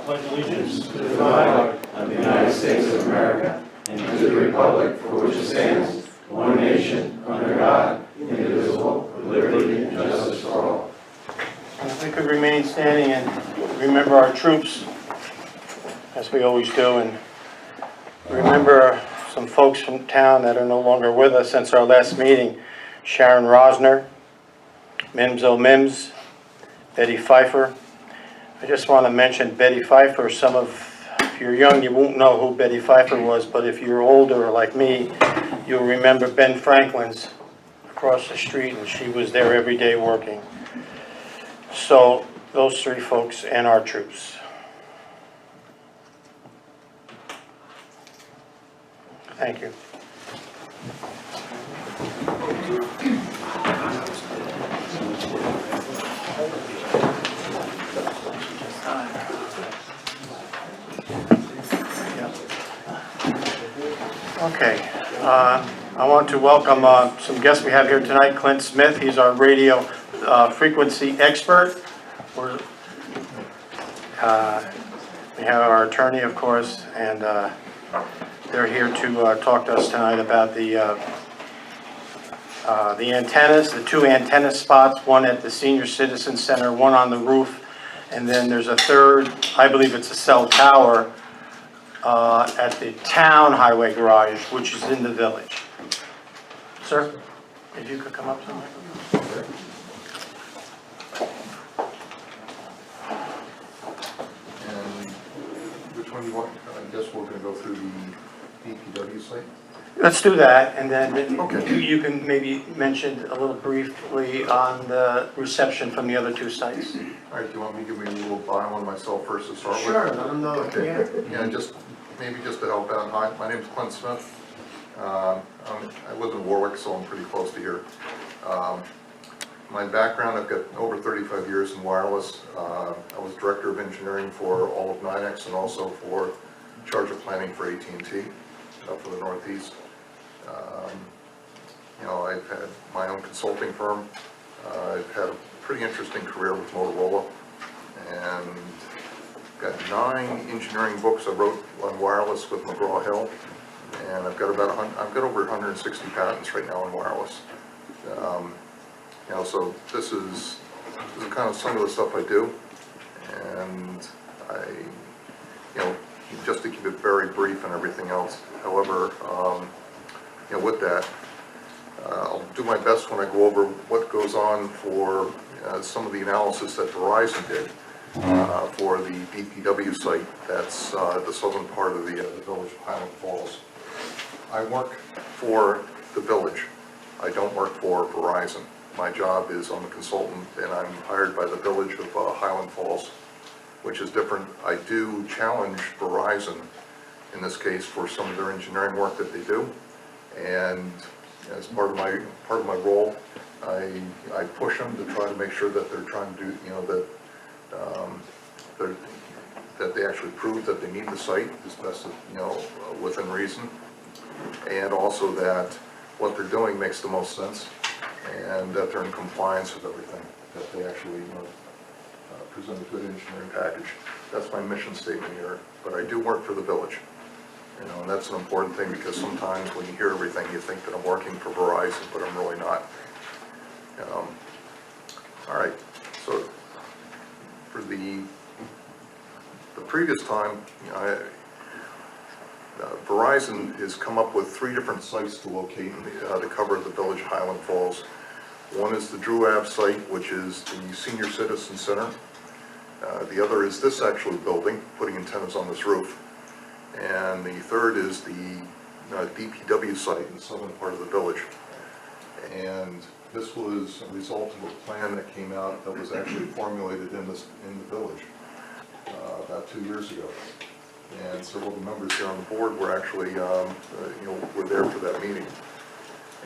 pledge allegiance to the flag of the United States of America and to the republic for which it stands, one nation, under God, indivisible, with liberty and justice for all. If we could remain standing and remember our troops, as we always do, and remember some folks from town that are no longer with us since our last meeting. Sharon Rosner, Mims O'Mims, Betty Pfeiffer. I just want to mention Betty Pfeiffer. If you're young, you won't know who Betty Pfeiffer was, but if you're older, like me, you'll remember Ben Franklin's across the street, and she was there every day working. So, those three folks and our troops. Thank you. Okay, I want to welcome some guests we have here tonight. Clint Smith, he's our radio frequency expert. We have our attorney, of course, and they're here to talk to us tonight about the antennas, the two antenna spots, one at the Senior Citizen Center, one on the roof, and then there's a third, I believe it's a cell tower, at the town highway garage, which is in the village. Sir, if you could come up somewhere. And which one do you want? I guess we're going to go through the DPW site. Let's do that, and then Okay. you can maybe mention a little briefly on the reception from the other two sites. All right, do you want me to give me a little bio on myself first to start with? Sure, let them know. Okay. Yeah. Yeah, maybe just to help out. Hi, my name is Clint Smith. I live in Warwick, so I'm pretty close to here. My background, I've got over 35 years in wireless. I was director of engineering for all of NYNEX and also for charge of planning for AT&T for the Northeast. I've had my own consulting firm. I've had a pretty interesting career with Motorola, and got 9 engineering books I wrote on wireless with McGraw-Hill, and I've got over 160 patents right now on wireless. So this is kind of some of the stuff I do, and just to keep it very brief and everything else. However, with that, I'll do my best when I go over what goes on for some of the analysis that Verizon did for the DPW site. That's the southern part of the village of Highland Falls. I work for the village. I don't work for Verizon. My job is I'm a consultant, and I'm hired by the village of Highland Falls, which is different. I do challenge Verizon in this case for some of their engineering work that they do, and as part of my role, I push them to try to make sure that they're trying to do that they actually prove that they need the site as best within reason, and also that what they're doing makes the most sense, and that they're in compliance with everything, that they actually present a good engineering package. That's my mission statement here. But I do work for the village, and that's an important thing, because sometimes when you hear everything, you think that I'm working for Verizon, but I'm really not. All right, so for the previous time, Verizon has come up with 3 different sites to locate to cover the village of Highland Falls. One is the Drew Ave site, which is the Senior Citizen Center. The other is this actual building, putting antennas on this roof. And the third is the DPW site in the southern part of the village. And this was a result of a plan that came out that was actually formulated in the village about 2 years ago. And several of the members here on the board were actually, were there for that meeting.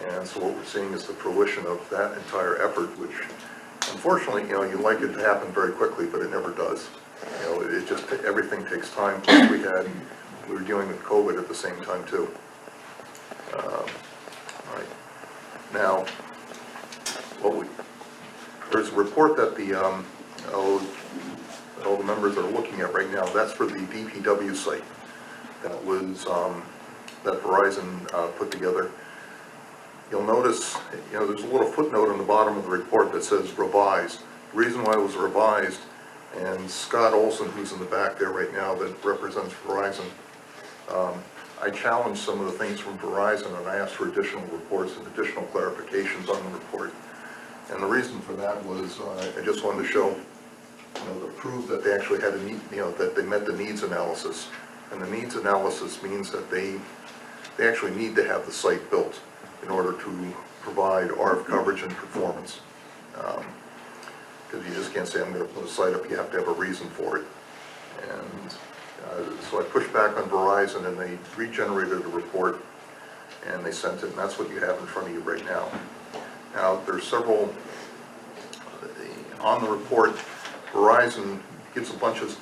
And so what we're seeing is the fruition of that entire effort, which unfortunately, you'd like it to happen very quickly, but it never does. It just, everything takes time. Plus we were dealing with COVID at the same time too. All right. Now, there's a report that the that all the members are looking at right now, that's for the DPW site that was, that Verizon put together. You'll notice, there's a little footnote on the bottom of the report that says revised. The reason why it was revised, and Scott Olson, who's in the back there right now that represents Verizon, I challenged some of the things from Verizon and I asked for additional reports and additional clarifications on the report. And the reason for that was I just wanted to show, to prove that they actually had a need, that they met the needs analysis. And the needs analysis means that they actually need to have the site built in order to provide RF coverage and performance. Because you just can't say I'm going to put a site up, you have to have a reason for it. And so I pushed back on Verizon and they regenerated a report and they sent it, and that's what you have in front of you right now. Now, there's several, on the report, Verizon gives a bunch of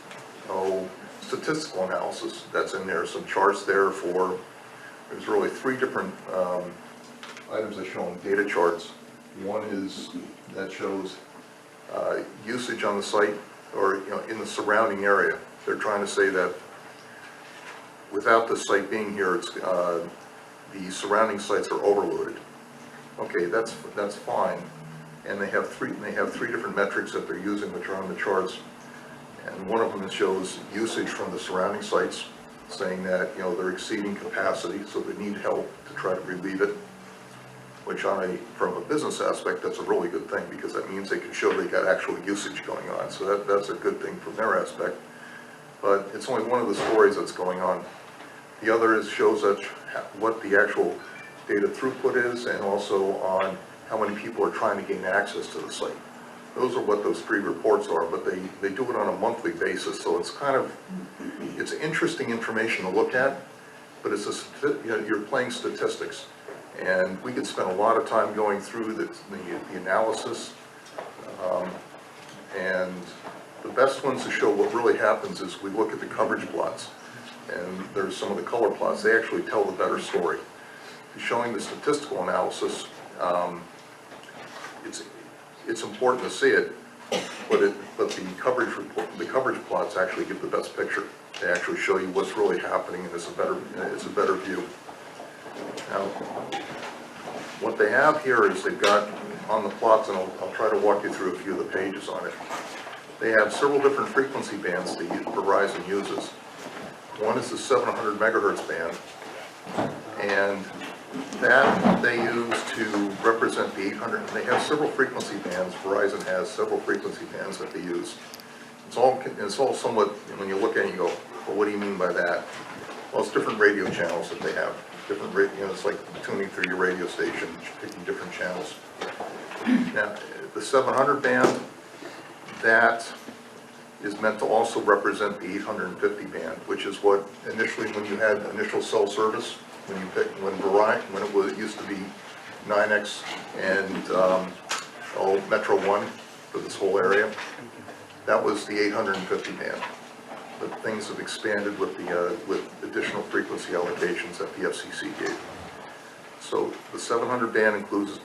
statistical analysis that's in there, some charts there for, there's really three different items that show on data charts. One is that shows usage on the site or in the surrounding area. They're trying to say that without the site being here, it's the surrounding sites are overloaded. Okay, that's fine. And they have three different metrics that they're using, which are on the charts. And one of them shows usage from the surrounding sites, saying that they're exceeding capacity, so they need help to try to relieve it. Which from a business aspect, that's a really good thing because that means they can show they got actual usage going on. So that's a good thing from their aspect. But it's only one of the stories that's going on. The other shows that what the actual data throughput is and also on how many people are trying to gain access to the site. Those are what those three reports are, but they do it on a monthly basis, so it's it's interesting information to look at, but it's you're playing statistics. And we could spend a lot of time going through the analysis, and the best ones to show what really happens is we look at the coverage plots, and there's some of the color plots. They actually tell the better story. Showing the statistical analysis, it's important to see it, but the coverage plots actually give the best picture. They actually show you what's really happening, and it's a better view. Now, what they have here is they've got on the plots, and I'll try to walk you through a few of the pages on it. They have several different frequency bands that Verizon uses. One is the 700 megahertz band, and that they use to represent the 800. They have several frequency bands. Verizon has several frequency bands that they use. It's all somewhat, when you look at it, you go, well, what do you mean by that? Well, it's different radio channels that they have. Different radio, it's like tuning through your radio station, picking different channels. Now, the 700 band, that is meant to also represent the 850 band, which is what initially, when you had initial cell service, when it used to be 9X and Metro 1 for this whole area, that was the 850 band. But things have expanded with additional frequency allocations that the FCC gave. So the 700 band includes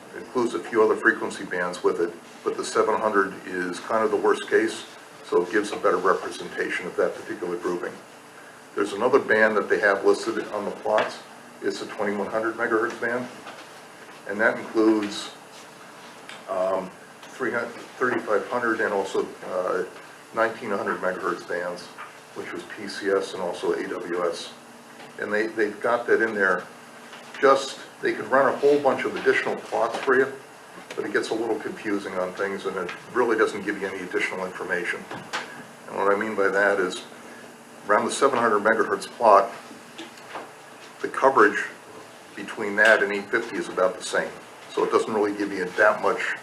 a few other frequency bands with it, but the 700 is kind of the worst case, so it gives a better representation of that particular grouping. There's another band that they have listed on the plots. It's a 2100 megahertz band, and that includes 3500 and also 1900 megahertz bands, which was PCS and also AWS. And they've got that in there. They could run a whole bunch of additional plots for you, but it gets a little confusing on things, and it really doesn't give you any additional information. And what I mean by that is, around the 700 megahertz plot, the coverage between that and 850 is about the same. So it doesn't really give you that much.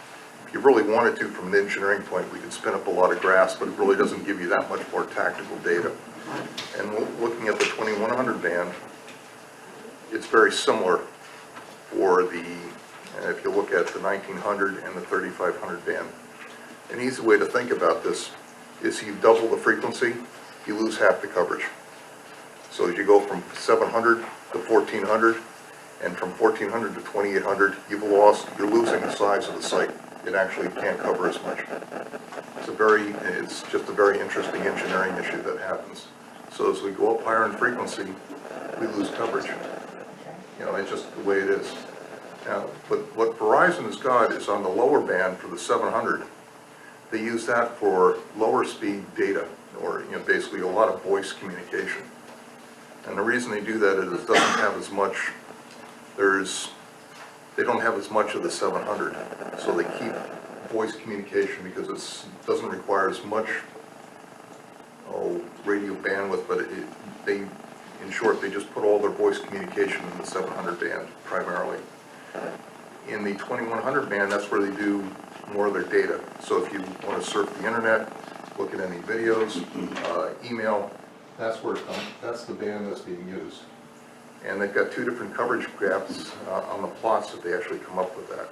If you really wanted to, from an engineering point, we could spin up a lot of graphs, but it really doesn't give you that much more tactical data. And looking at the 2100 band, it's very similar for if you look at the 1900 and the 3500 band. An easy way to think about this is you double the frequency, you lose half the coverage. So as you go from 700 to 1400, and from 1400 to 2800, you're losing the size of the site. it actually can't cover as much. It's just a very interesting engineering issue that happens. So as we go up higher in frequency, we lose coverage. You know, it's just the way it is. Now, but what Verizon has got is on the lower band for the 700, they use that for lower speed data, or basically a lot of voice communication. And the reason they do that is it doesn't have as much, they don't have as much of the 700, so they keep voice communication because it doesn't require as much radio bandwidth, but in short, they just put all their voice communication in the 700 band primarily. In the 2100 band, that's where they do more of their data. So if you want to surf the internet, look at any videos, email, that's where it comes. That's the band that's being used. And they've got two different coverage gaps on the plots that they actually come up with that.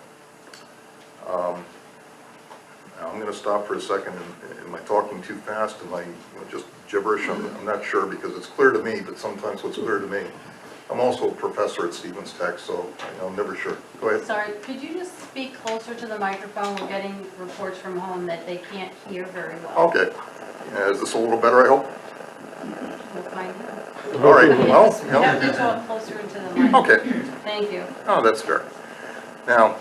Now I'm going to stop for a second. Am I talking too fast? Am I just gibberish? I'm not sure, because it's clear to me, but sometimes what's clear to me. I'm also a professor at Stevens Tech, so I'm never sure. Go ahead. Sorry, could you just speak closer to the microphone? We're getting reports from home that they can't hear very well. Okay. Is this a little better, I hope? We'll find out. All right, well, You have to talk closer into the mic. okay. Thank you. Oh, that's fair. Now,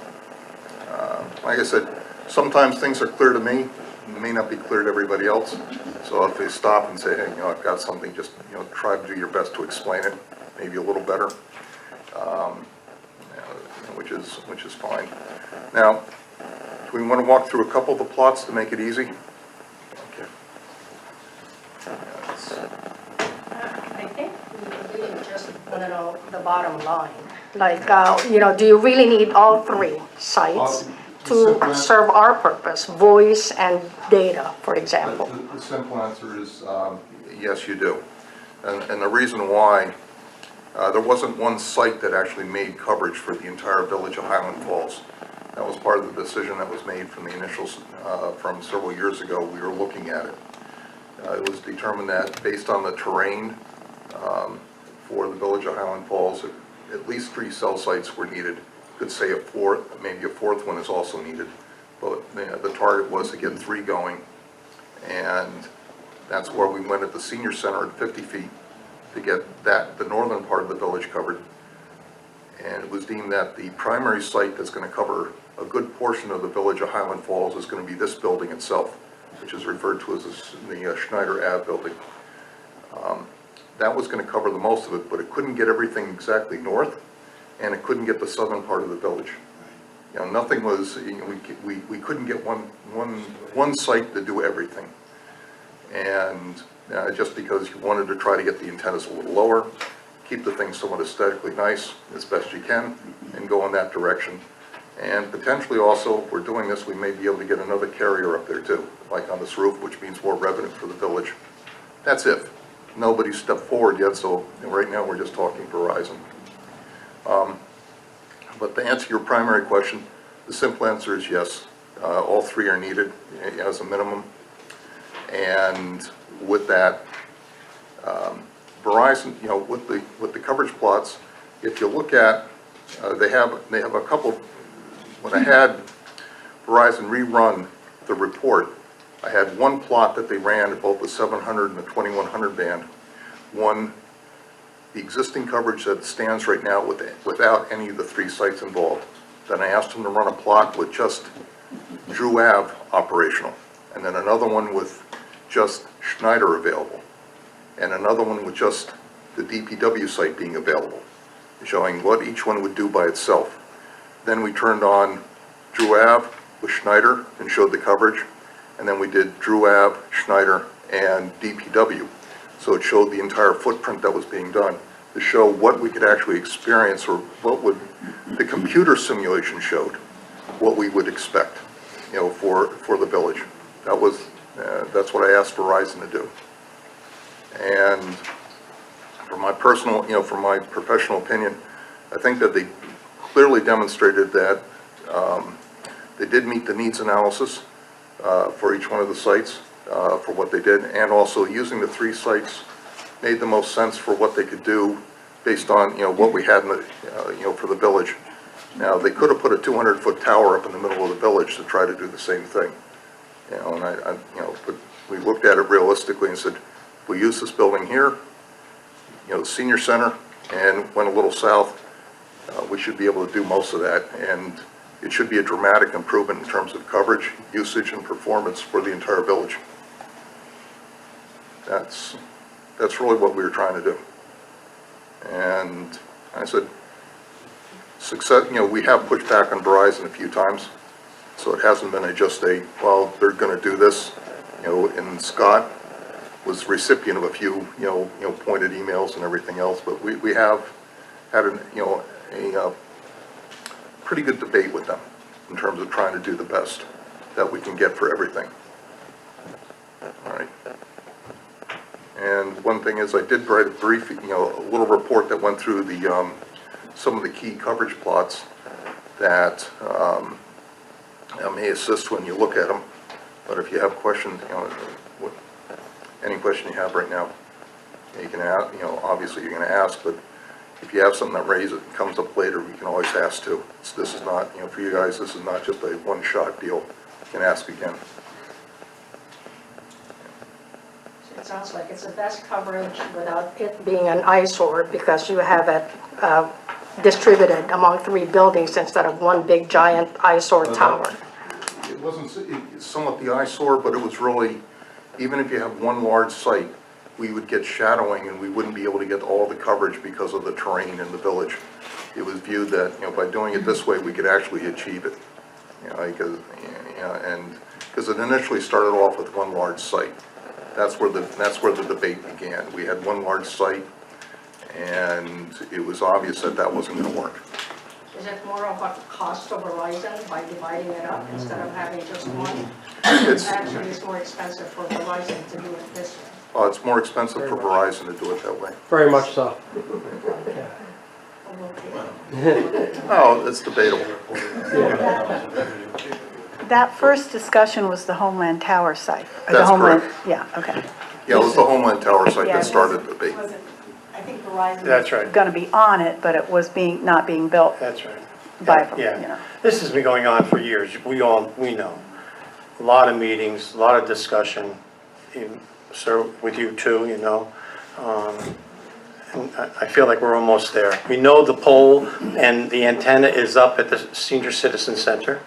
like I said, sometimes things are clear to me, and may not be clear to everybody else. So if they stop and say, hey, I've got something, just, try to do your best to explain it, maybe a little better, which is fine. Now, do we want to walk through a couple of the plots to make it easy? Okay. I think we really just want to know the bottom line. Like, do you really need all three sites to serve our purpose, voice and data, for example? The simple answer is yes, you do. And the reason why, there wasn't one site that actually made coverage for the entire village of Highland Falls. That was part of the decision that was made from the initials, from several years ago. We were looking at it. It was determined that based on the terrain for the village of Highland Falls, at least 3 cell sites were needed. Could say a fourth, maybe a fourth one is also needed. But the target was to get 3 going. And that's where we went at the senior center at 50 feet to get the northern part of the village covered. And it was deemed that the primary site that's going to cover a good portion of the village of Highland Falls is going to be this building itself, which is referred to as the Snyder Ave building. That was going to cover the most of it, but it couldn't get everything exactly north, and it couldn't get the southern part of the village. Nothing was, we couldn't get one site to do everything. And just because you wanted to try to get the antennas a little lower, keep the thing somewhat aesthetically nice as best you can, and go in that direction. And potentially also, if we're doing this, we may be able to get another carrier up there too, like on this roof, which means more revenue for the village. That's if. Nobody's stepped forward yet, so right now we're just talking Verizon. But to answer your primary question, the simple answer is yes. All 3 are needed as a minimum. And with that, Verizon, with the coverage plots, if you look at, they have a couple. When I had Verizon rerun the report, I had one plot that they ran at both the 700 and the 2100 band. One, the existing coverage that stands right now without any of the 3 sites involved. Then I asked them to run a plot with just Drew Ave operational, and then another one with just Snyder available, and another one with just the DPW site being available, showing what each one would do by itself. Then we turned on Drew Ave with Snyder and showed the coverage, and then we did Drew Ave, Snyder, and DPW. So it showed the entire footprint that was being done to show what we could actually experience, or what would the computer simulation showed, what we would expect, for the village. That's what I asked Verizon to do. And from my personal, from my professional opinion, I think that they clearly demonstrated that they did meet the needs analysis for each one of the sites for what they did, and also using the 3 sites made the most sense for what they could do based on what we had in the for the village. Now, they could have put a 200-foot tower up in the middle of the village to try to do the same thing. You know, and but we looked at it realistically and said, if we use this building here, you know, the senior center, and went a little south, we should be able to do most of that. And it should be a dramatic improvement in terms of coverage, usage, and performance for the entire village. That's really what we were trying to do. And I said, success, you know, we have pushed back on Verizon a few times, so it hasn't been just a, well, they're going to do this, you know. And Scott was recipient of a few, you know, pointed emails and everything else, but we have had a pretty good debate with them in terms of trying to do the best that we can get for everything. All right. And one thing is, I did write a brief, you know, a little report that went through the some of the key coverage plots that may assist when you look at them. But if you have questions, you know, any question you have right now, you can ask. You know, obviously you're going to ask, but if you have something that comes up later, we can always ask too. This is not, you know, for you guys, this is not just a one-shot deal. You can ask again. It sounds like it's the best coverage without it being an eyesore, because you have it distributed among 3 buildings instead of one big giant eyesore tower. It wasn't somewhat the eyesore, but it was really, even if you have one large site, we would get shadowing and we wouldn't be able to get all the coverage because of the terrain in the village. It was viewed that, you know, by doing it this way, we could actually achieve it. You know, because it initially started off with one large site. That's where the debate began. We had one large site, and it was obvious that that wasn't going to work. Is it more of a cost of Verizon by dividing it up instead of having just one? Actually, it's more expensive for Verizon to do it this way. It's more expensive for Verizon to do it that way. Very much so. Oh, it's debatable. That first discussion was the Homeland Tower site. Or the That's Homeland- correct. Yeah, okay. Yeah, it was the Homeland Tower site Yeah, that started the debate. I think Verizon That's right. was going to be on it, but it was not being built That's right. by, you Yeah, know. this has been going on for years. We know. A lot of meetings, a lot of discussion, sir, with you too, you know. And I feel like we're almost there. We know the pole and the antenna is up at the Senior Citizen Center.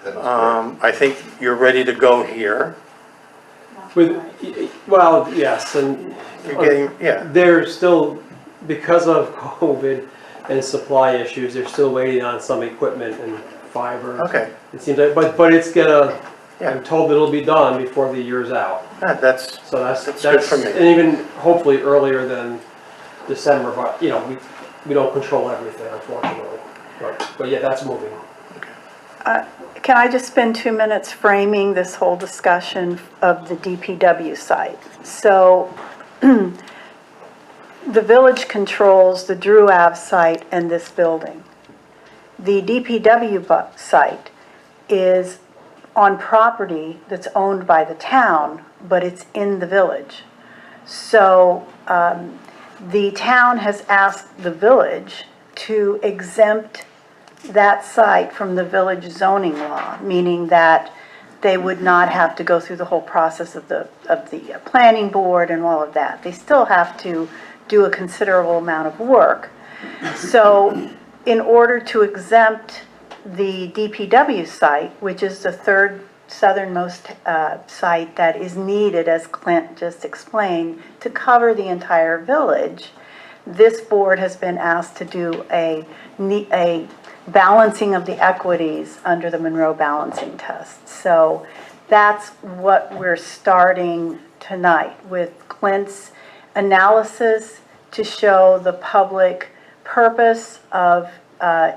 I think you're ready to go here. Well, yes, and You're getting, yeah. they're still, because of COVID and supply issues, they're still waiting on some equipment and fiber. Okay. It seems like, but it's gonna, Yeah. I'm told it'll be done before the year's out. That's So that's good for me. And even hopefully earlier than December, but, you know, we don't control everything, unfortunately. But yeah, that's moving. Can I just spend 2 minutes framing this whole discussion of the DPW site? So the village controls the Drew Ave site and this building. The DPW site is on property that's owned by the town, but it's in the village. So the town has asked the village to exempt that site from the village zoning law, meaning that they would not have to go through the whole process of the planning board and all of that. They still have to do a considerable amount of work. So in order to exempt the DPW site, which is the third southernmost site that is needed, as Clint just explained, to cover the entire village, this board has been asked to do a balancing of the equities under the Monroe balancing test. So that's what we're starting tonight, with Clint's analysis to show the public purpose of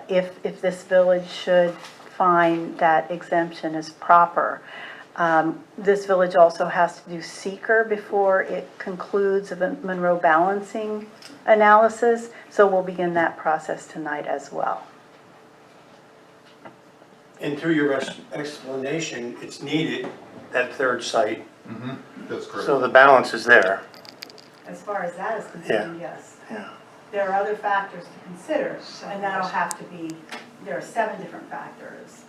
if this village should find that exemption is proper. This village also has to do seeker before it concludes the Monroe balancing analysis, so we'll begin that process tonight as well. And through your explanation, it's needed, that third site, That's correct. so the balance is there. As far as that is concerned, yes. Yeah. there are other factors to consider, and that'll have to be, there are 7 different factors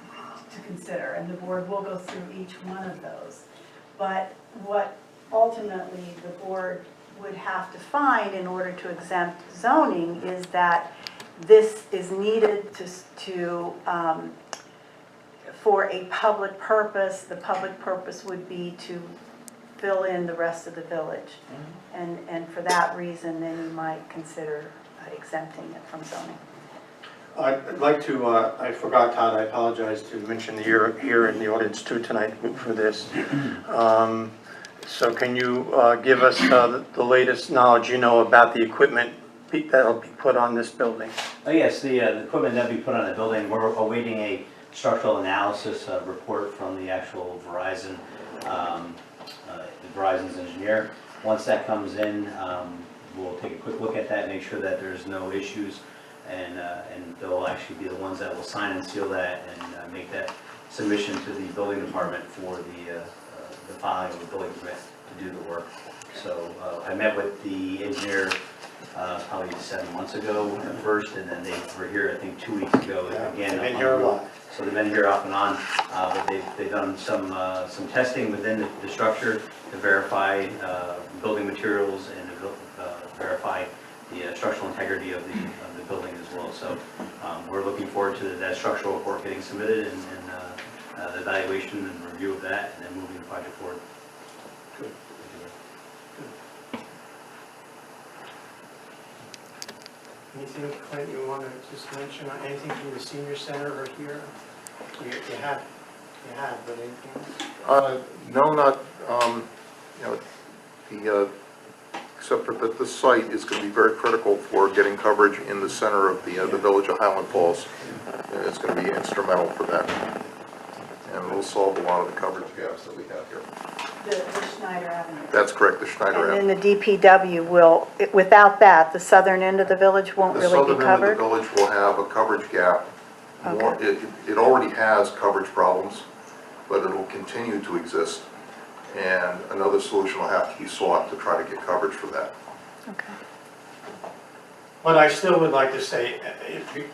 to consider, and the board will go through each one of those. But what ultimately the board would have to find in order to exempt zoning is that this is needed for a public purpose. The public purpose would be to fill in the rest of the village. And for that reason, then you might consider exempting it from zoning. I'd like to, I forgot, Todd, I apologize to mention that you're here in the audience too tonight for this. So can you give us the latest knowledge you know about the equipment that'll be put on this building? Oh yes, the equipment that we put on the building, we're awaiting a structural analysis report from the actual Verizon's engineer. Once that comes in, we'll take a quick look at that, make sure that there's no issues, and they'll actually be the ones that will sign and seal that and make that submission to the building department for the filing of the building permit to do the work. So I met with the engineer probably 7 months ago at first, and then they were here, I think, 2 weeks ago again. They've been here a lot. So they've been here off and on, but they've done some testing within the structure to verify building materials and to verify the structural integrity of the building as well. So we're looking forward to that structural report getting submitted and the evaluation and review of that, and then moving the project forward. Good. Anything, Clint, you want to just mention, anything from the senior center or here? You have, but anything else? No, not, except that this site is going to be very critical for getting coverage in the center of the village of Highland Falls. And it's going to be instrumental for that. And it will solve a lot of the coverage gaps that we have here. The Snyder Avenue. That's correct, the Snyder And Avenue. then the DPW will, without that, the southern end of the village won't The really be southern end of the covered? village will have a coverage gap. Okay. It already has coverage problems, but it'll continue to exist. And another solution will have to be sought to try to get coverage for that. Okay. But I still would like to say,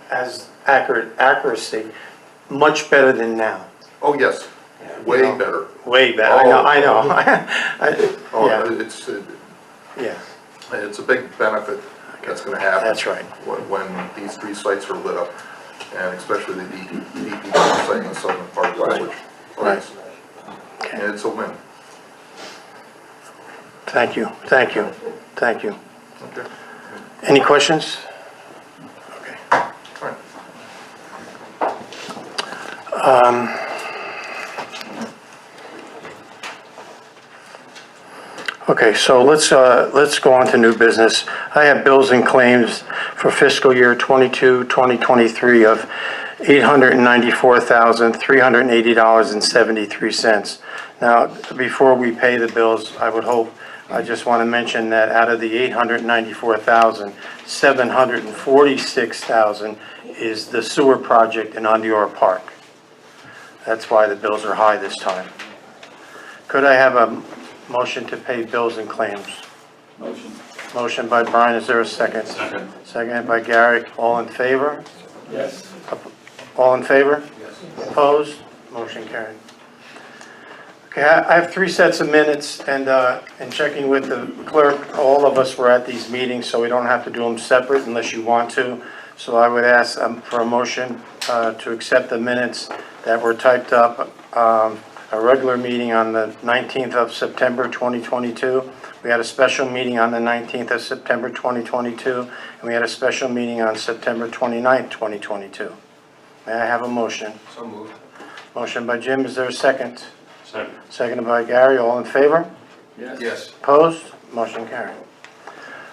as accuracy, much better than now. Oh, yes, way You know, better. Way better, I know. Oh, Yeah, it's a big benefit that's going to happen. that's right. When these 3 sites are lit up, and especially the DPW site in the southern part of the Right. village. Right. Yes. Okay. And it's a win. Thank you. Okay. Any questions? Okay. All right. Okay, so let's go on to new business. I have bills and claims for fiscal year 2023 of $894,380.73. Now, before we pay the bills, I just want to mention that out of the $894,000, $746,000 is the sewer project in Ondior Park. That's why the bills are high this time. Could I have a motion to pay bills and claims? Motion. Motion by Brian, is there a second? Second. Seconded by Gary, all in favor? Yes. All in favor? Yes. Opposed? Motion carried. Okay, I have 3 sets of minutes, and checking with the clerk, all of us were at these meetings, so we don't have to do them separate unless you want to. So I would ask for a motion to accept the minutes that were typed up. A regular meeting on the 19th of September 2022. We had a special meeting on the 19th of September 2022, and we had a special meeting on September 29th, 2022. May I have a motion? So moved. Motion by Jim, is there a second? Second. Seconded by Gary, all in favor? Yes. Opposed? Motion carried.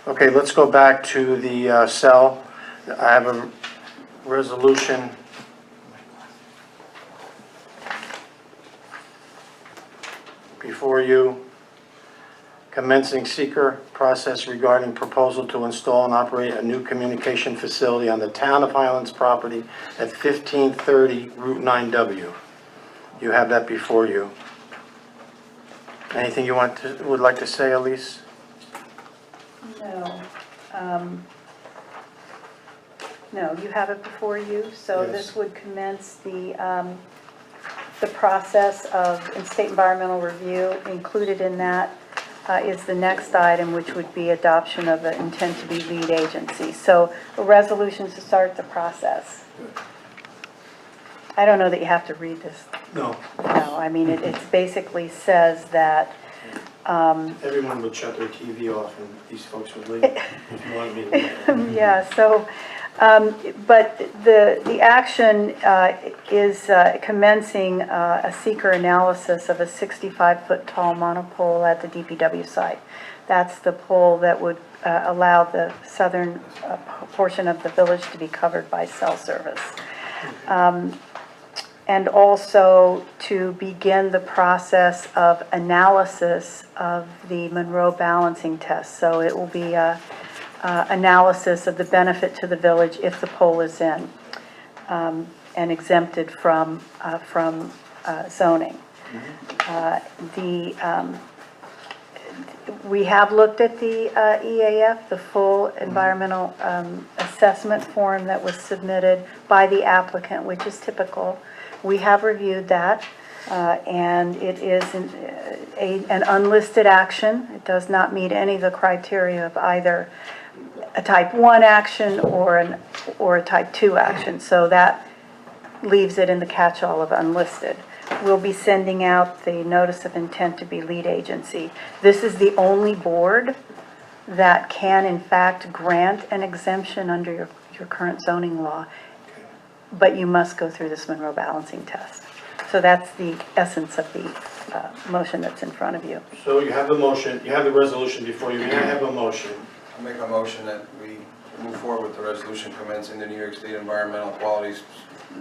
Okay, let's go back to the cell. I have a resolution before you, commencing seeker process regarding proposal to install and operate a new communication facility on the Town of Highlands property at 1530 Route 9W. You have that before you. Anything you would like to say, Elise? No. No, you have it before you, so Yes. this would commence the process of state environmental review. Included in that is the next item, which would be adoption of an intent to be lead agency. So a resolution to start the process. I don't know that you have to read this. No. No, I mean, it basically says that, Everyone would shut their TV off and these folks would leave if you wanted me to leave. yeah, so, but the action is commencing a seeker analysis of a 65-foot tall monopole at the DPW site. That's the pole that would allow the southern portion of the village to be covered by cell service. And also to begin the process of analysis of the Monroe balancing test. So it will be analysis of the benefit to the village if the pole is in and exempted from zoning. We have looked at the EAF, the full environmental assessment form that was submitted by the applicant, which is typical. We have reviewed that, and it is an unlisted action. It does not meet any of the criteria of either a type 1 action or a type 2 action. So that leaves it in the catch-all of unlisted. We'll be sending out the notice of intent to be lead agency. This is the only board that can in fact grant an exemption under your current zoning law, but you must go through this Monroe balancing test. So that's the essence of the motion that's in front of you. So you have the motion, you have the resolution before you, may I have a motion? I'll make a motion that we move forward with the resolution commencing the New York State Environmental Quality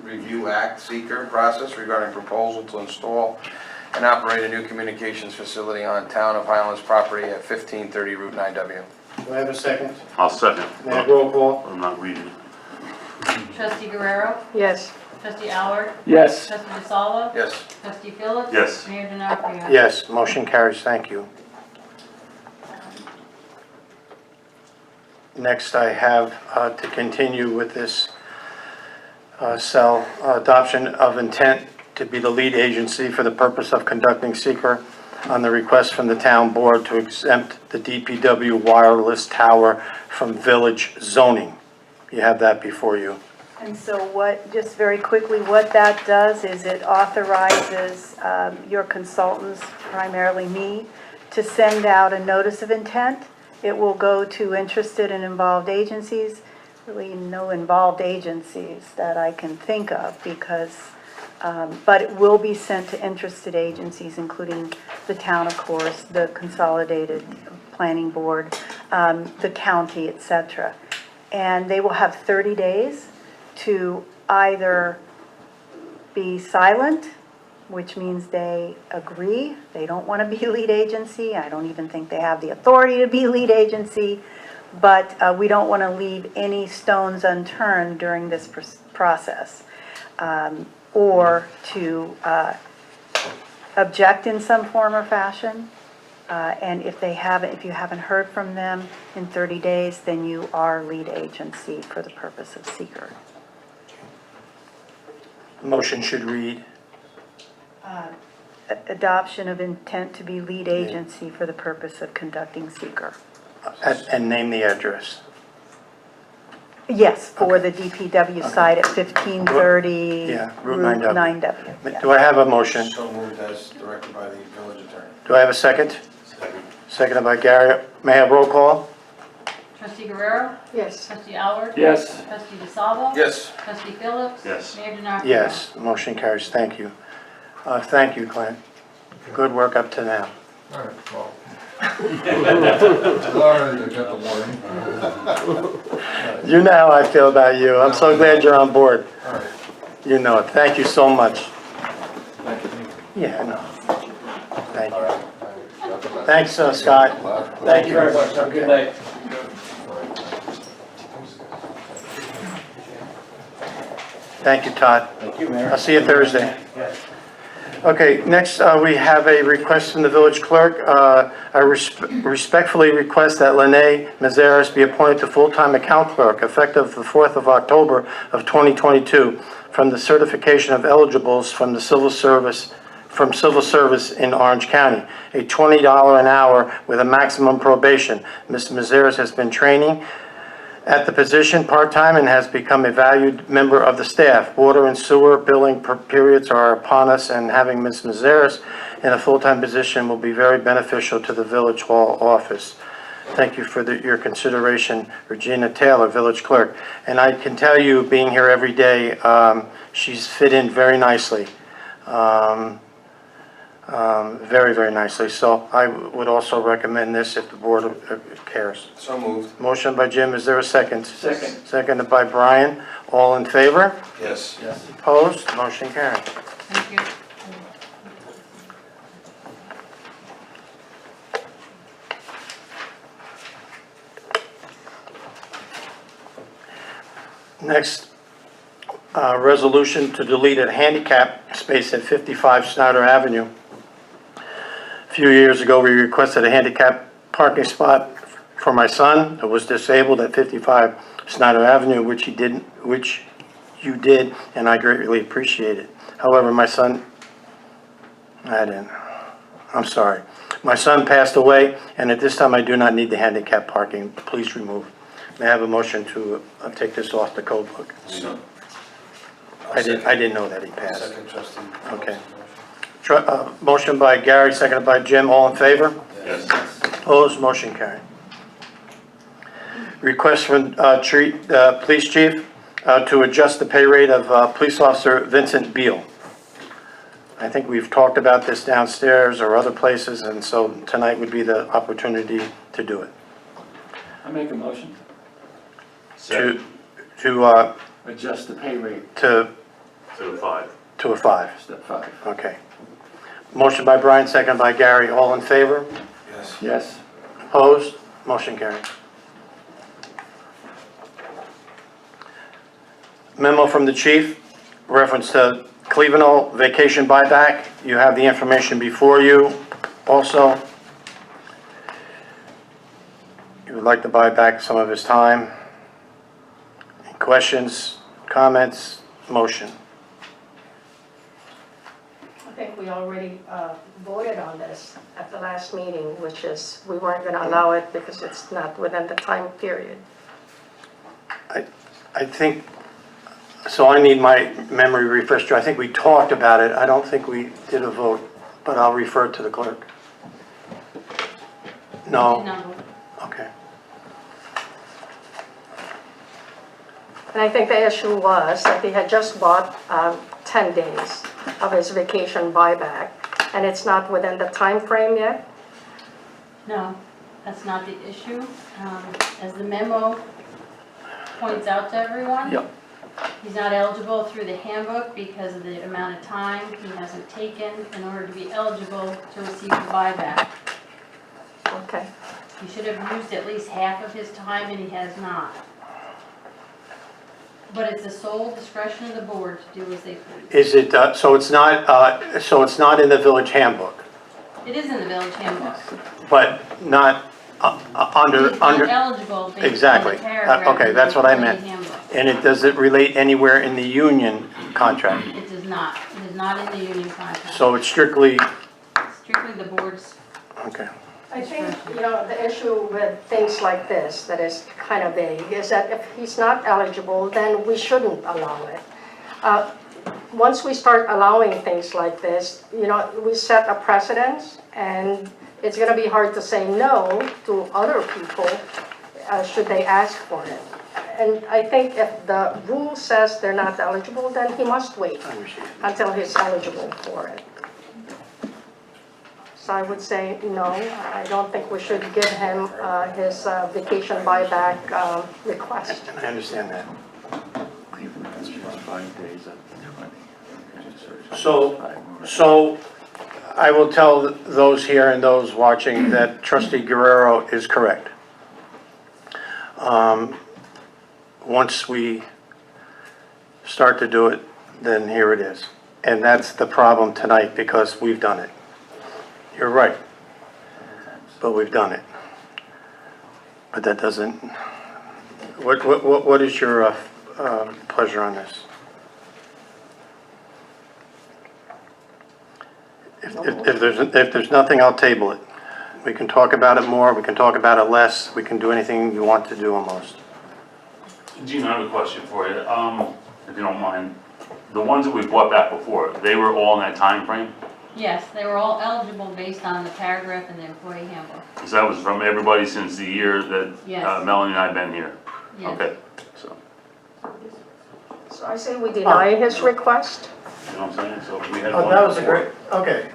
Review Act seeker process regarding proposal to install and operate a new communications facility on Town of Highlands property at 1530 Route 9W. Do I have a second? I'll second. May I have roll call? I'm not reading it. Trustee Guerrero? Yes. Trustee Allard? Yes. Trustee DeSalvo? Yes. Trustee Phillips? Yes. Mayor D'Onofrio? Yes, motion carries, thank you. Next, I have to continue with this adoption of intent to be the lead agency for the purpose of conducting seeker on the request from the town board to exempt the DPW wireless tower from village zoning. You have that before you. And so just very quickly, what that does is it authorizes your consultants, primarily me, to send out a notice of intent. It will go to interested and involved agencies. Really no involved agencies that I can think of because, but it will be sent to interested agencies, including the town, of course, the consolidated planning board, the county, etc. And they will have 30 days to either be silent, which means they agree, they don't want to be lead agency. I don't even think they have the authority to be lead agency, but we don't want to leave any stones unturned during this process, or to object in some form or fashion. And if you haven't heard from them in 30 days, then you are lead agency for the purpose of seeker. The motion should read, Adoption of intent to be lead agency for the purpose of conducting seeker. and name the address. Yes, for the DPW site at 1530 Yeah, Route Route 9W. 9W. yes. Do I have a motion? So moved as directed by the village attorney. Do I have a second? Seconded by Gary. May I have roll call? Trustee Guerrero? Yes. Trustee Allard? Yes. Trustee DeSalvo? Yes. Trustee Phillips? Yes. Mayor D'Onofrio? Yes, the motion carries. Thank you. Thank you, Clint. Good work up to now. All right, well. Sorry, I got the warning. You know how I feel about you. I'm so glad you're on board. All right. You know it. Thank you so much. Thank you. Yeah, I know. Thank All you. right. I got the message. Thanks, Scott. Thank you very much. Have a good night. Thank you, Todd. Thank you, Mayor. I'll see you Thursday. Okay, next, we have a request from the village clerk. I respectfully request that Lene Mazeres be appointed to full-time account clerk effective the 4th of October of 2022 from the certification of eligibles from the civil service in Orange County, a $20 an hour with a maximum probation. Ms. Mazeres has been training at the position part-time and has become a valued member of the staff. Water and sewer billing periods are upon us, and having Ms. Mazeres in a full-time position will be very beneficial to the Village Hall office. Thank you for your consideration, Regina Taylor, Village Clerk. And I can tell you, being here every day, she's fit in very nicely. Very, very nicely. So I would also recommend this if the board cares. So moved. Motion by Jim, is there a second? Second. Seconded by Brian. All in favor? Yes. Yes. Opposed? Motion carried. Thank you. Next, resolution to delete a handicap space at 55 Snyder Avenue. A few years ago, we requested a handicap parking spot for my son who was disabled at 55 Snyder Avenue, which you did, and I greatly appreciate it. However, my son passed away, and at this time I do not need the handicap parking. Please remove. May I have a motion to take this off the code book? So- I didn't know that he passed. Second trustee. Okay. Motion by Gary, seconded by Jim. All in favor? Yes. Opposed? Motion carried. Request from Police Chief to adjust the pay rate of Police Officer Vincent Beal. I think we've talked about this downstairs or other places, and so tonight would be the opportunity to do it. I make a motion. To Adjust the pay rate to to 5. to a 5. Step 5. Okay. Motion by Brian, seconded by Gary. All in favor? Yes. Yes. Opposed? Motion carried. Memo from the chief, reference to Cleveland vacation buyback. You have the information before you also. He would like to buy back some of his time. Any questions, comments, motion? I think we already voted on this at the last meeting, which is we weren't going to allow it because it's not within the time period. I think, so I need my memory refreshed. I think we talked about it. I don't think we did a vote, but I'll refer to the clerk. No? No. Okay. And I think the issue was that he had just bought 10 days of his vacation buyback, and it's not within the time frame yet. No, that's not the issue. As the memo points out to everyone. Yep. He's not eligible through the handbook because of the amount of time he hasn't taken in order to be eligible to receive the buyback. Okay. He should have used at least half of his time, and he has not. But it's the sole discretion of the board to do as they please. Is it, so it's not in the village handbook, It is in the village handbook. but not under, He's not eligible based on the exactly. paragraph Okay, in that's what I the meant. handbook. And does it relate anywhere in the union contract? It does not. It is not in the union contract. So it's strictly, Strictly the board's. okay. I think, the issue with things like this that is kind of vague is that if he's not eligible, then we shouldn't allow it. Once we start allowing things like this, we set a precedence, and it's going to be hard to say no to other people should they ask for it. And I think if the rule says they're not eligible, then he must wait until he's eligible for it. So I would say no, I don't think we should give him his vacation buyback request. I understand that. So I will tell those here and those watching that Trustee Guerrero is correct. Once we start to do it, then here it is. And that's the problem tonight, because we've done it. You're right. But we've done it. But that doesn't, what is your pleasure on this? If there's nothing, I'll table it. We can talk about it more, we can talk about it less, we can do anything you want to do almost. Gene, I have a question for you, if you don't mind. The ones that we bought back before, they were all in that time frame? Yes, they were all eligible based on the paragraph in the employee handbook. Because that was from everybody since the year that Yes. Melanie and I have been here? Yes. Okay, so, So I say we deny his request. you know what I'm saying? So we had Oh, ones that was a before. great, okay.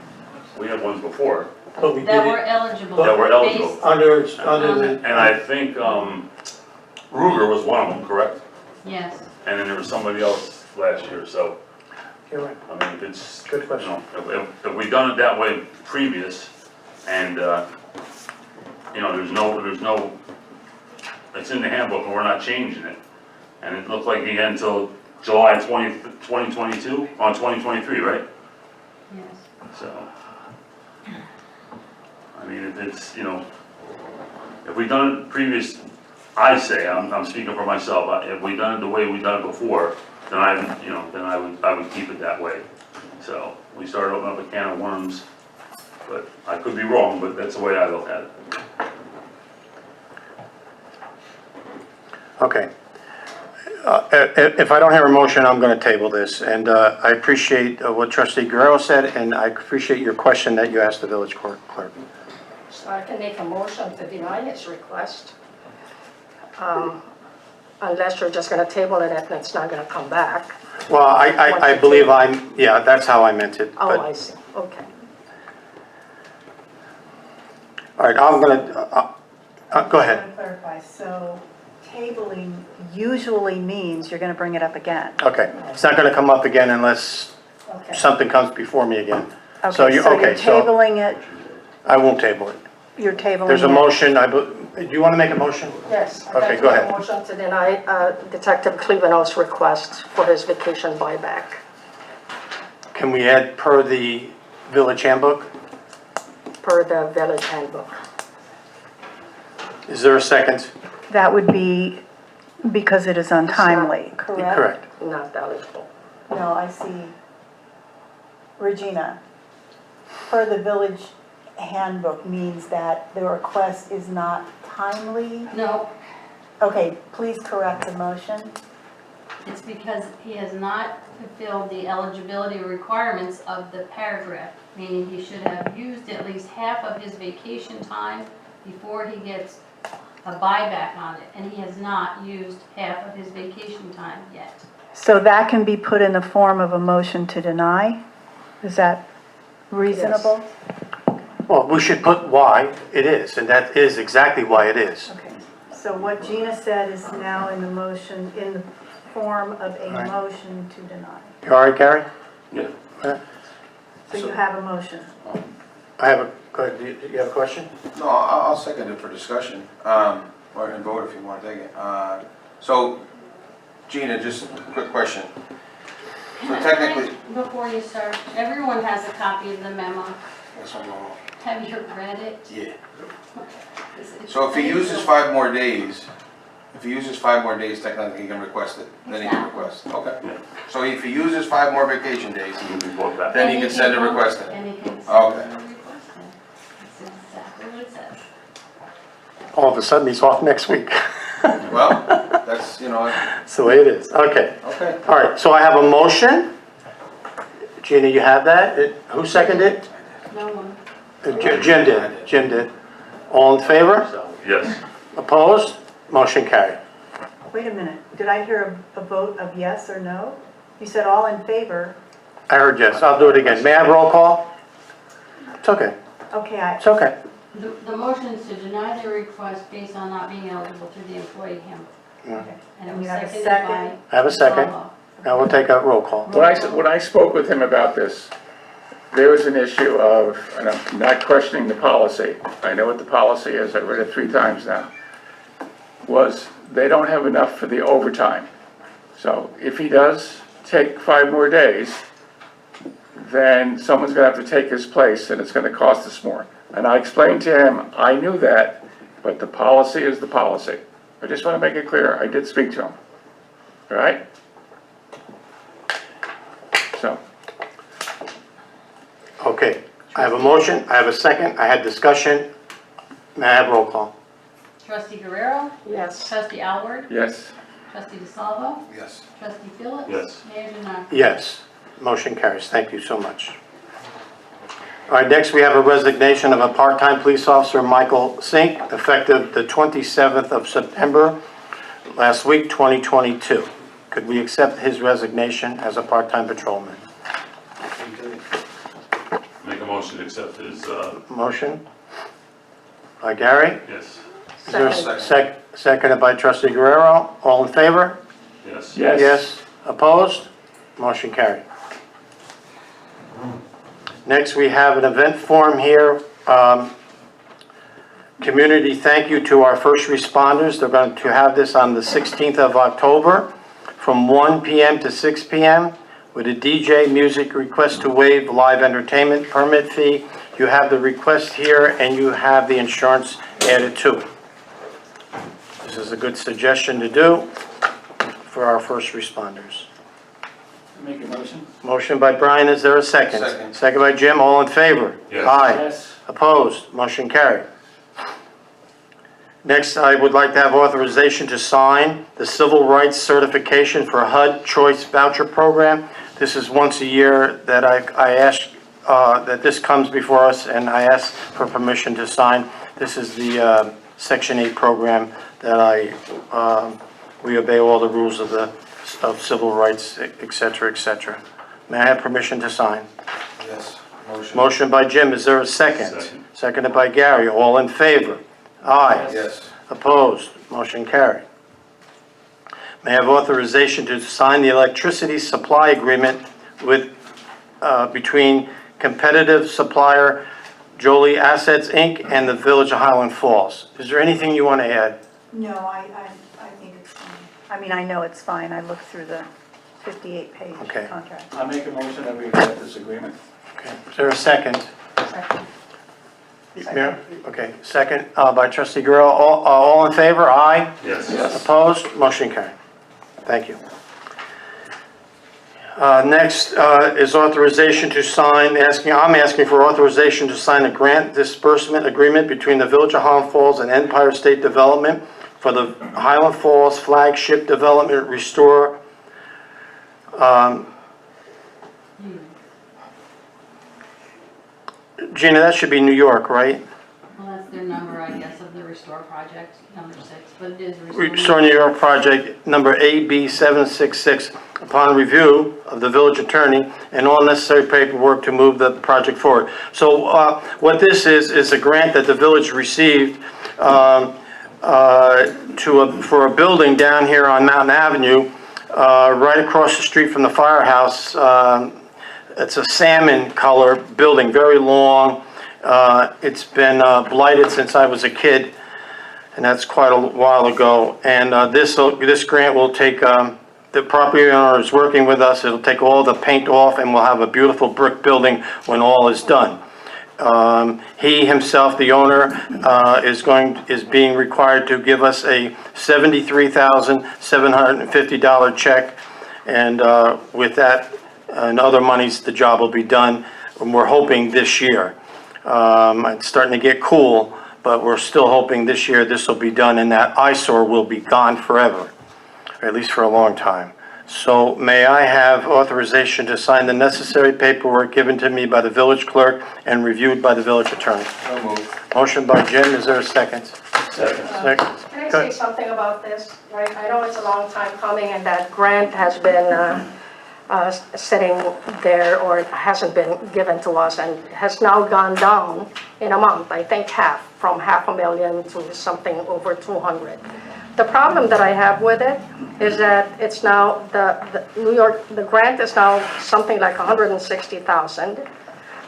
We had ones before, But we did That were it eligible. That were eligible. based- under the. and I think Ruger was one of them, correct? Yes. And then there was somebody else last year, so, You're right. I mean, if it's, Good you question. know, if we done it that way previous, and, you know, there's no, it's in the handbook, and we're not changing it. And it looked like he had until July 2022, on 2023, right? Yes. So, I mean, if it's, you know, if we done it previous, I say, I'm speaking for myself, if we done it the way we done it before, then I would keep it that way. So, we started opening up a can of worms, but I could be wrong, but that's the way I look at it. Okay. If I don't hear a motion, I'm going to table this. And I appreciate what trustee Guerrero said, and I appreciate your question that you asked the village clerk. So I can make a motion to deny his request. Unless you're just gonna table it and it's not gonna come back. Well, I believe yeah, that's how I meant it. Oh, but- I see, okay. All right, I'm going to, go I ahead. want to clarify, so tabling usually means you're going to bring it up again. Okay, it's not going to come up again unless Okay. something comes before me again. So Okay, you, so you're okay, so tabling it, I won't table it. you're tabling it. There's a motion, do you want to make a motion? Yes. I'd Okay, like to go make a ahead. motion to deny Detective Cleveno's request for his vacation buyback. Can we add per the village handbook? Per the village handbook. Is there a second? That would be because it is untimely. Correct. Not eligible. No, I see. Regina, per the village handbook means that the request is not timely? No, Okay, please correct the motion. it's because he has not fulfilled the eligibility requirements of the paragraph, meaning he should have used at least half of his vacation time before he gets a buyback on it, and he has not used half of his vacation time yet. So that can be put in the form of a motion to deny? Is that reasonable? Well, we should put why it is, and that is exactly why it is. Okay, so what Gina said is now in the motion, in the form of a Right. motion to deny. You all right, Gary? Yeah. So you have a motion. I have go ahead, do you have a question? No, I'll second it for discussion, or and vote if you want to take it. So, Gina, just a quick question. So technically, Before you start, everyone has a copy of the memo. yes, I'm wrong. Have you read it? Yeah. It's- So if he uses 5 more days, technically he can request it, then he can request, okay? Yeah. So if he uses 5 more vacation days, We'll be brought back. then he can send a request in. And he can send Okay. a request in. That's exactly what it says. All of a sudden, he's off next week. Well, that's, That's the way it is. Okay. okay. All right, so I have a motion. Gina, you have that? Who seconded it? No one. Jim did. Jim did. All in favor? Yes. Opposed? Motion carried. Wait a minute, did I hear a vote of yes or no? You said all in favor. I heard yes. I'll do it again. May I have roll call? It's okay. Okay, It's okay. The motion is to deny the request based on not being eligible through the employee handbook. okay. And it And was you have a seconded second? by. I have a second. Bravo. Now we'll take a roll call. When I spoke with him about this, there was an issue of, and I'm not questioning the policy, I know what the policy is, I've read it 3 times now, was they don't have enough for the overtime. So if he does take 5 more days, then someone's gonna have to take his place and it's gonna cost us more. And I explained to him, I knew that, but the policy is the policy. I just wanna make it clear, I did speak to him. All right? So, Okay, I have a motion, I have a second, I had discussion. May I have roll call? Trustee Guerrero? Yes. Trustee Alward? yes. Trustee DeSalvo? Yes. Trustee Phillips? Yes. Mayor Denine. Yes, motion carries. Thank you so much. All right, next we have a resignation of a part-time police officer, Michael Sink, effective the 27th of September, last week, 2022. Could we accept his resignation as a part-time patrolman? Make a motion to accept his, Motion by Gary. yes, Is there a Second. seconded by trustee Guerrero? All in favor? yes. Yes. Yes. Opposed? Motion carried. Next, we have an event form here. Community thank you to our first responders. They're going to have this on the 16th of October from 1 p.m. to 6 p.m. with a DJ music request to waive live entertainment permit fee. You have the request here and you have the insurance added to it. This is a good suggestion to do for our first responders. Make a motion? Motion by Brian, is there a second? Second. Second by Jim, all in favor? Yes. Aye. Yes. Opposed? Motion carried. Next, I would like to have authorization to sign the Civil Rights Certification for HUD Choice Voucher Program. This is once a year that I ask that this comes before us, and I ask for permission to sign. This is the Section 8 program that we obey all the rules of civil rights, et cetera, et cetera. May I have permission to sign? Yes. Motion. Motion by Jim, is there a second? Second. Seconded by Gary, all in favor? Aye. Yes. Opposed? Motion carried. May I have authorization to sign the electricity supply agreement with, between competitive supplier Jolie Assets, Inc. and the Village of Highland Falls. Is there anything you want to add? No, I think it's fine. I mean, I know it's fine. I looked through the 58-page Okay. contract. I make a motion that we accept this agreement. Okay. Is there a second? Second. Mayor? Okay, second by trustee Guerrero. All in favor? Aye. Yes. Opposed? Motion carried. Thank you. Next is authorization to sign, I'm asking for authorization to sign a grant disbursement agreement between the Village of Highland Falls and Empire State Development for the Highland Falls Flagship Development Restore. Gina, that should be New York, right? Well, that's their number, I guess, of the Restore project, number 6, but it is Restore New York project number AB766 upon review of the village attorney and all necessary paperwork to move the project forward. So what this is a grant that the village received for a building down here on Mountain Avenue, right across the street from the firehouse. It's a salmon color building, very long. It's been blighted since I was a kid, and that's quite a while ago. And this grant will take, the property owner is working with us, it'll take all the paint off and we'll have a beautiful brick building when all is done. He himself, the owner, is being required to give us a $73,750 check, and with that and other monies, the job will be done. And we're hoping this year. It's starting to get cool, but we're still hoping this year this will be done and that eyesore will be gone forever, or at least for a long time. So may I have authorization to sign the necessary paperwork given to me by the village clerk and reviewed by the village attorney? So moved. Motion by Jim, is there a second? Second. Second. Can I Go say ahead. something about this? Right, I know it's a long time coming and that grant has been sitting there, or it hasn't been given to us, and has now gone down in a month, I think half, from $500,000 to something over 200. The problem that I have with it is that it's now, the grant is now something like $160,000.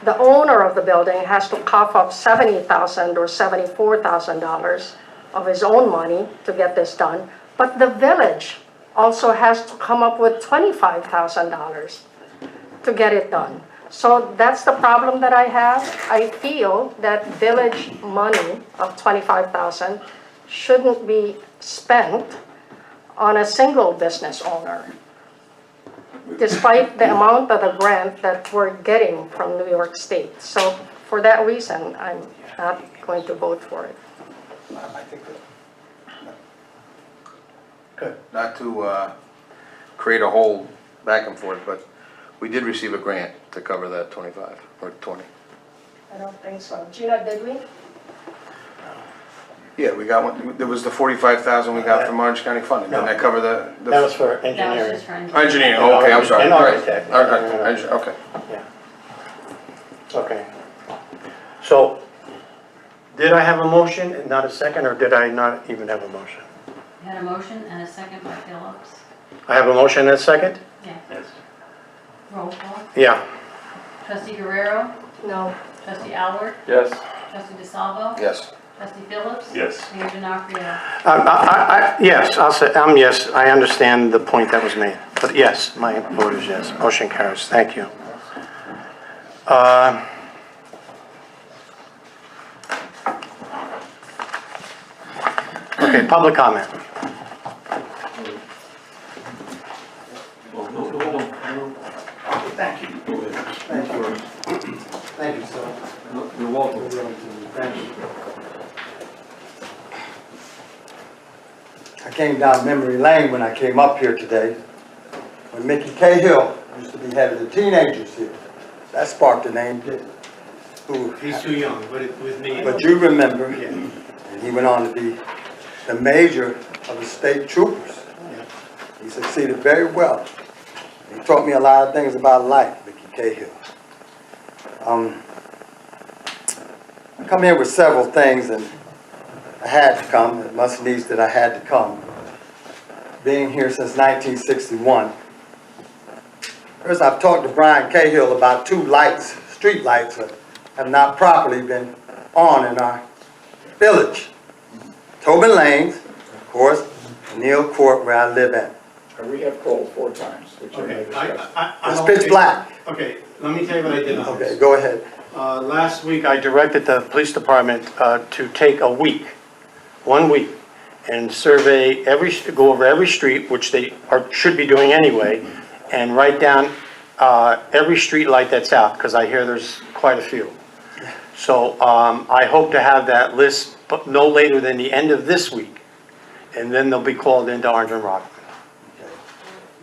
The owner of the building has to cough up $70,000 or $74,000 of his own money to get this done, but the village also has to come up with $25,000 to get it done. So that's the problem that I have. I feel that village money of 25,000 shouldn't be spent on a single business owner, despite the amount of the grant that we're getting from New York State. So for that reason, I'm not going to vote for it. I think that. Good. Not to create a whole back and forth, but we did receive a grant to cover that 25 or 20. I don't think so. Gina, did we? Yeah, we got one, there was the 45,000 we got from Orange County funding, didn't that cover the? That was for That was engineering. just for Engineering, oh, okay, I'm sorry. And architect. All right, okay. Yeah. Okay. So, did I have a motion and not a second, or did I not even have a motion? You had a motion and a second by Phillips. I have a motion and a second? Yeah. Yes. Roll call. Yeah. Trustee Guerrero, No. trustee Alward, Yes. trustee DeSalvo, Yes. trustee Phillips. Yes. Mayor Denofrio. Yes, I'll say, yes, I understand the point that was made, but yes, my vote is yes. Motion carries, thank you. Okay, public comment. Thank you. Thank you. Thank you, sir. You're welcome. Thank you. I came down memory lane when I came up here today, when Mickey Cahill used to be head of the teenagers here. That sparked the name, didn't it? Who- He's too young, but it was me. But you remember, Yeah. and he went on to be the major of the state troopers. He succeeded very well. He taught me a lot of things about life, Mickey Cahill. I come here with several things, and I had to come. It must needs that I had to come. Being here since 1961. First, I've talked to Brian Cahill about two lights, street lights, that have not properly been on in our village. Tobin Lanes, of course, Neal Court, where I live at. We have called 4 times, which Okay, discussed. It's pitch black. Okay, let me tell you what I did on Okay, this. go ahead. Last week, I directed the police department to take a week, 1 week, and survey go over every street, which they should be doing anyway, and write down every street light that's out, because I hear there's quite a few. So I hope to have that list no later than the end of this week, and then they'll be called into Orange and Rockland.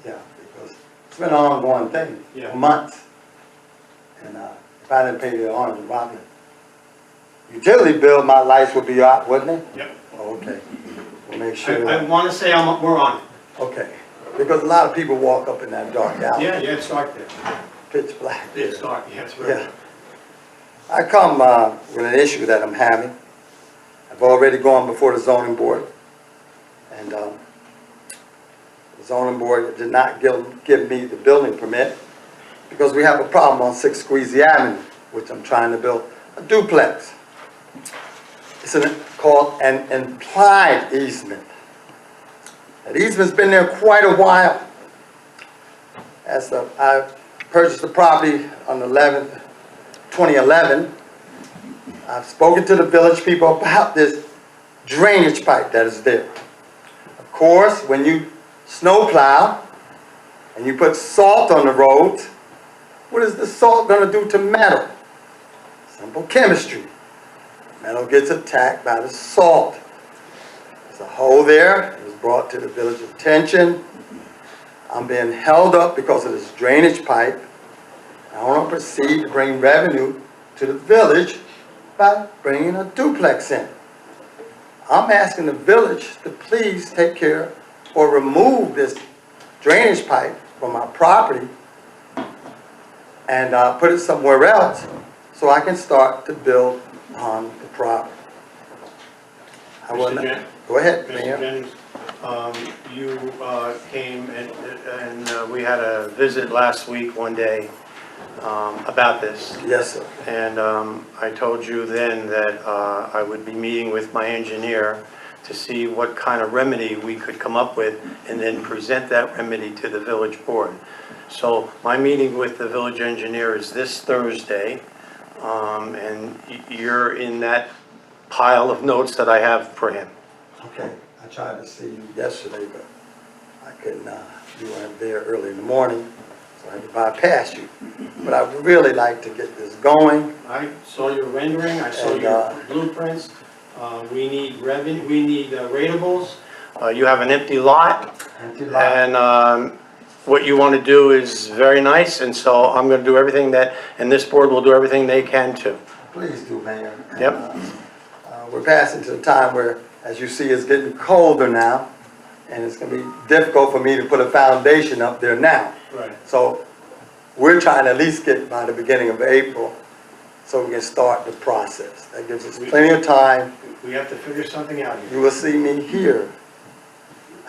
Yeah, because it's been an ongoing thing Yeah. for months. And if I didn't pay the Orange and Rockland utility bill, my lights would be out, wouldn't it? Yep. Okay, we'll make sure. I want to say we're on it. Okay, because a lot of people walk up in that dark alley. Yeah, it's dark there. Pitch black. It's dark, yeah, it's very Yeah. I come with an issue that I'm having. I've already gone before the zoning board, and the zoning board did not give me the building permit because we have a problem on 6 Squeezy Avenue, which I'm trying to build a duplex. It's called an implied easement. That easement's been there quite a while. I purchased the property on the 11th, 2011. I've spoken to the village people about this drainage pipe that is there. Of course, when you snowplow and you put salt on the roads, what is the salt going to do to metal? Simple chemistry. Metal gets attacked by the salt. There's a hole there. It was brought to the village attention. I'm being held up because of this drainage pipe. I want to proceed to bring revenue to the village by bringing a duplex in. I'm asking the village to please take care or remove this drainage pipe from my property and put it somewhere else so I can start to build on the property. Mr. Jen- Go ahead, Mr. Mayor. Jennings, you came and we had a visit last week, one day, about this. Yes, sir. And I told you then that I would be meeting with my engineer to see what kind of remedy we could come up with and then present that remedy to the village board. So my meeting with the village engineer is this Thursday, and you're in that pile of notes that I have for him. Okay, I tried to see you yesterday, but I couldn't, you weren't there early in the morning, so I had to bypass you. But I would really like to get this going. I saw your rendering, I saw And, your blueprints. We need revenue, we need ratables. You have an empty lot, and what you want to do is very nice, and so I'm going to do everything that, and this board will do everything they can too. Please do, Mayor. And, Yep. We're passing to the time where, as you see, it's getting colder now, and it's going to be difficult for me to put a foundation up there now. Right. So we're trying to at least get by the beginning of April so we can start the process. That gives us plenty of time. We have to figure something out You here. will see me here.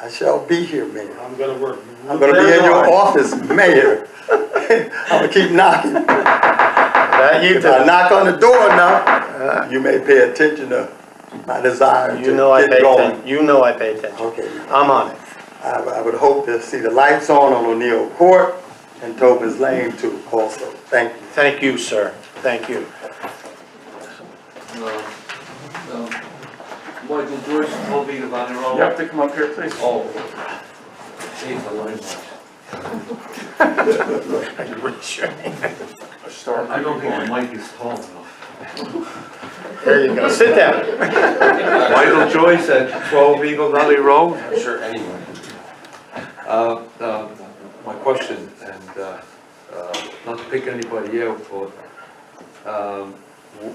I shall be here, Mayor. I'm going to work. I'm going to be in your office, Mayor. I'm going to keep knocking. That you If I do. knock on the door enough, you may pay attention to my desire You know I to pay get going. attention. You know I pay attention. Okay. I'm on it. I would hope to see the lights on O'Neill Court and Tobin's Lane too also. Thank you. Thank you, sir. Thank you. Michael Joyce, 12 Eagle Valley Road. You have to come up here, please. Oh. Jeez, the line. Are you really sure? I don't think my mic is tall enough. There you go. Sit down. Michael Joyce at 12 Eagle Valley Road. I'm sure anyone. My question, and not to pick anybody out, but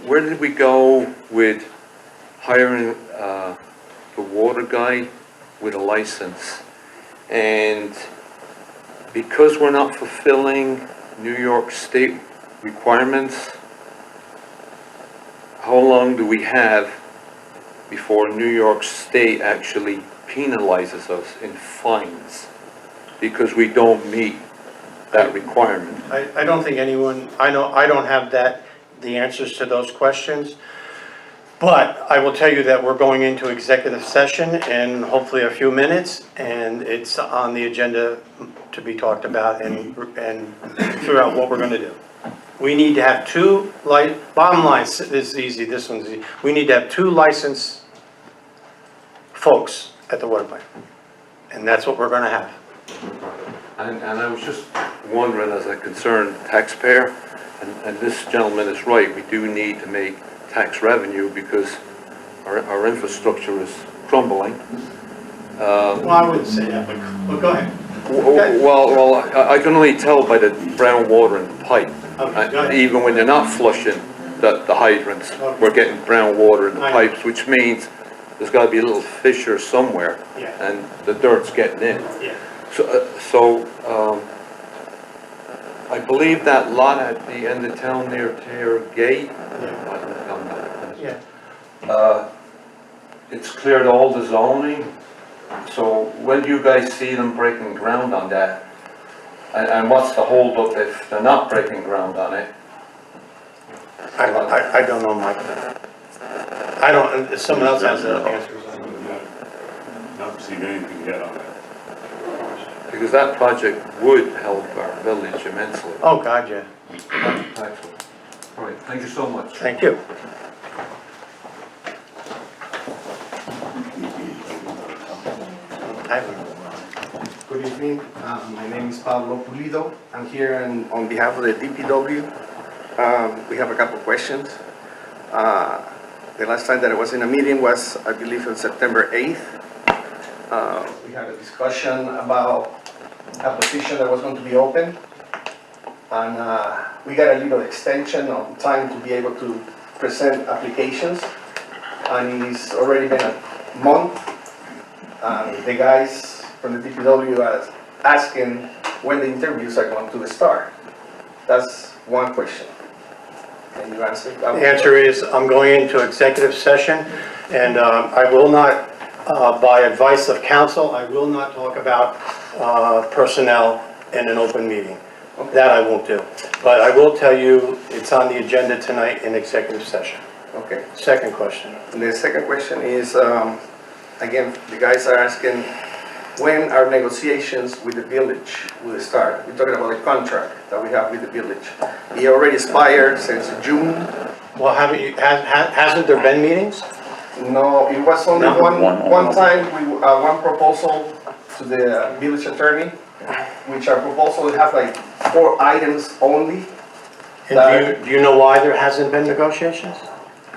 where did we go with hiring the water guy with a license? And because we're not fulfilling New York State requirements, how long do we have before New York State actually penalizes us in fines because we don't meet that requirement? I don't think anyone, I don't have the answers to those questions. But I will tell you that we're going into executive session in hopefully a few minutes, and it's on the agenda to be talked about and figure out what we're going to do. We need to have bottom line, this is easy, this one's easy. We need to have 2 licensed folks at the water plant, and that's what we're going to have. And I was just wondering, as a concerned taxpayer, and this gentleman is right, we do need to make tax revenue because our infrastructure is crumbling. Well, I wouldn't say that, but go ahead. Well, I can only tell by the brown water in the pipe. Okay, go ahead. Even when they're not flushing the hydrants, Okay. we're getting brown water in the I know. pipes, which means there's gotta be a little fissure somewhere, Yeah. and the dirt's getting in. Yeah. So, I believe that lot at the end of town near Taylor Gate, Yeah. it's cleared all the zoning. So when do you guys see them breaking ground on that? And what's the holdup if they're not breaking ground on it? I don't know, Mike. I don't, if someone else has the answers. Not seen anything yet on that. Because that project would help our village immensely. Oh, God, yeah. Excellent. All right, thank you so much. Thank you. I haven't. Good evening, my name is Pablo Pulido. I'm here on behalf of the DPW. We have a couple questions. The last time that I was in a meeting was, I believe, on September 8th. We had a discussion about a position that was going to be open. And we got a little extension of time to be able to present applications. And it's already been a month. The guys from the DPW are asking when the interviews are going to start. That's one question. Can you answer? The answer is, I'm going into executive session, and I will not, by advice of counsel, I will not talk about personnel in an open meeting. That I won't do. But I will tell you, it's on the agenda tonight in executive session. Okay. Second question. The second question is, again, the guys are asking when our negotiations with the village will start. We're talking about the contract that we have with the village. It already expired since June. Well, hasn't there been meetings? No, it was only No? one time, one proposal to the village attorney, which our proposal will have like 4 items only. And do you know why there hasn't been negotiations?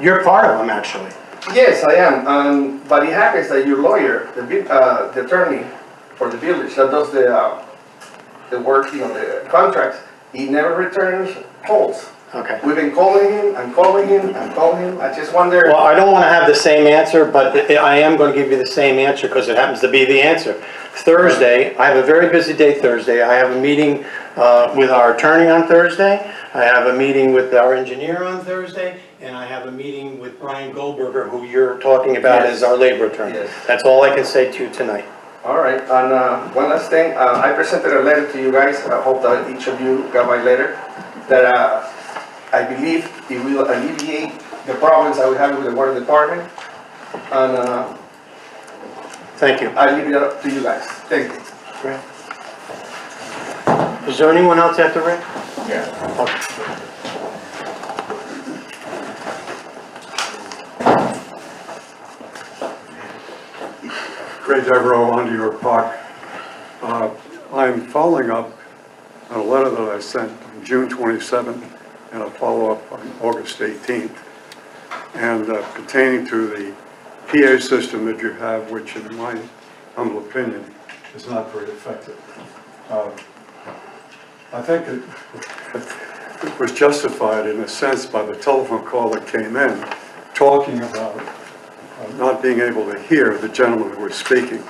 You're part of them, actually. Yes, I am, but it happens that your lawyer, the attorney for the village that does the work, the contracts, he never returns calls. Okay. We've been calling him and calling him and calling him. I just wonder. Well, I don't want to have the same answer, but I am going to give you the same answer because it happens to be the answer. Thursday, I have a very busy day Thursday. I have a meeting with our attorney on Thursday. I have a meeting with our engineer on Thursday. And I have a meeting with Brian Goldberger, who you're talking about as our labor attorney. Yes. That's all I can say to you tonight. All right, and one last thing. I presented a letter to you guys. I hope that each of you got my letter. That I believe it will alleviate the problems that we have with the water department. And Thank you. I leave it up to you guys. Thank you. Great. Is there anyone else after Rick? Yeah. Okay. Craig Devereaux, Under York Park. I'm following up on a letter that I sent on June 27th and a follow-up on August 18th, and pertaining to the PA system that you have, which in my humble opinion is not very effective. I think it was justified in a sense by the telephone call that came in talking about not being able to hear the gentleman who was speaking.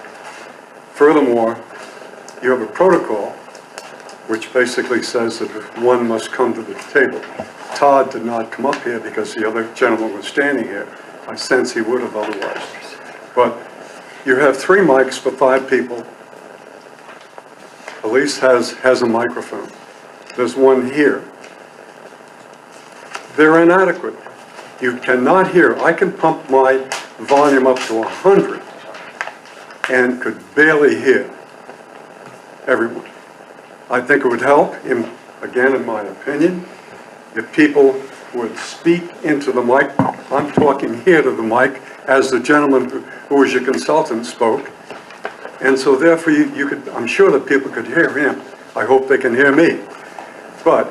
Furthermore, you have a protocol which basically says that one must come to the table. Todd did not come up here because the other gentleman was standing here. I sense he would have otherwise. But you have 3 mics for 5 people. Elise has a microphone. There's one here. They're inadequate. You cannot hear. I can pump my volume up to 100 and could barely hear everyone. I think it would help, again, in my opinion, if people would speak into the mic. I'm talking here to the mic as the gentleman who was your consultant spoke. And so therefore you could, I'm sure that people could hear him. I hope they can hear me. But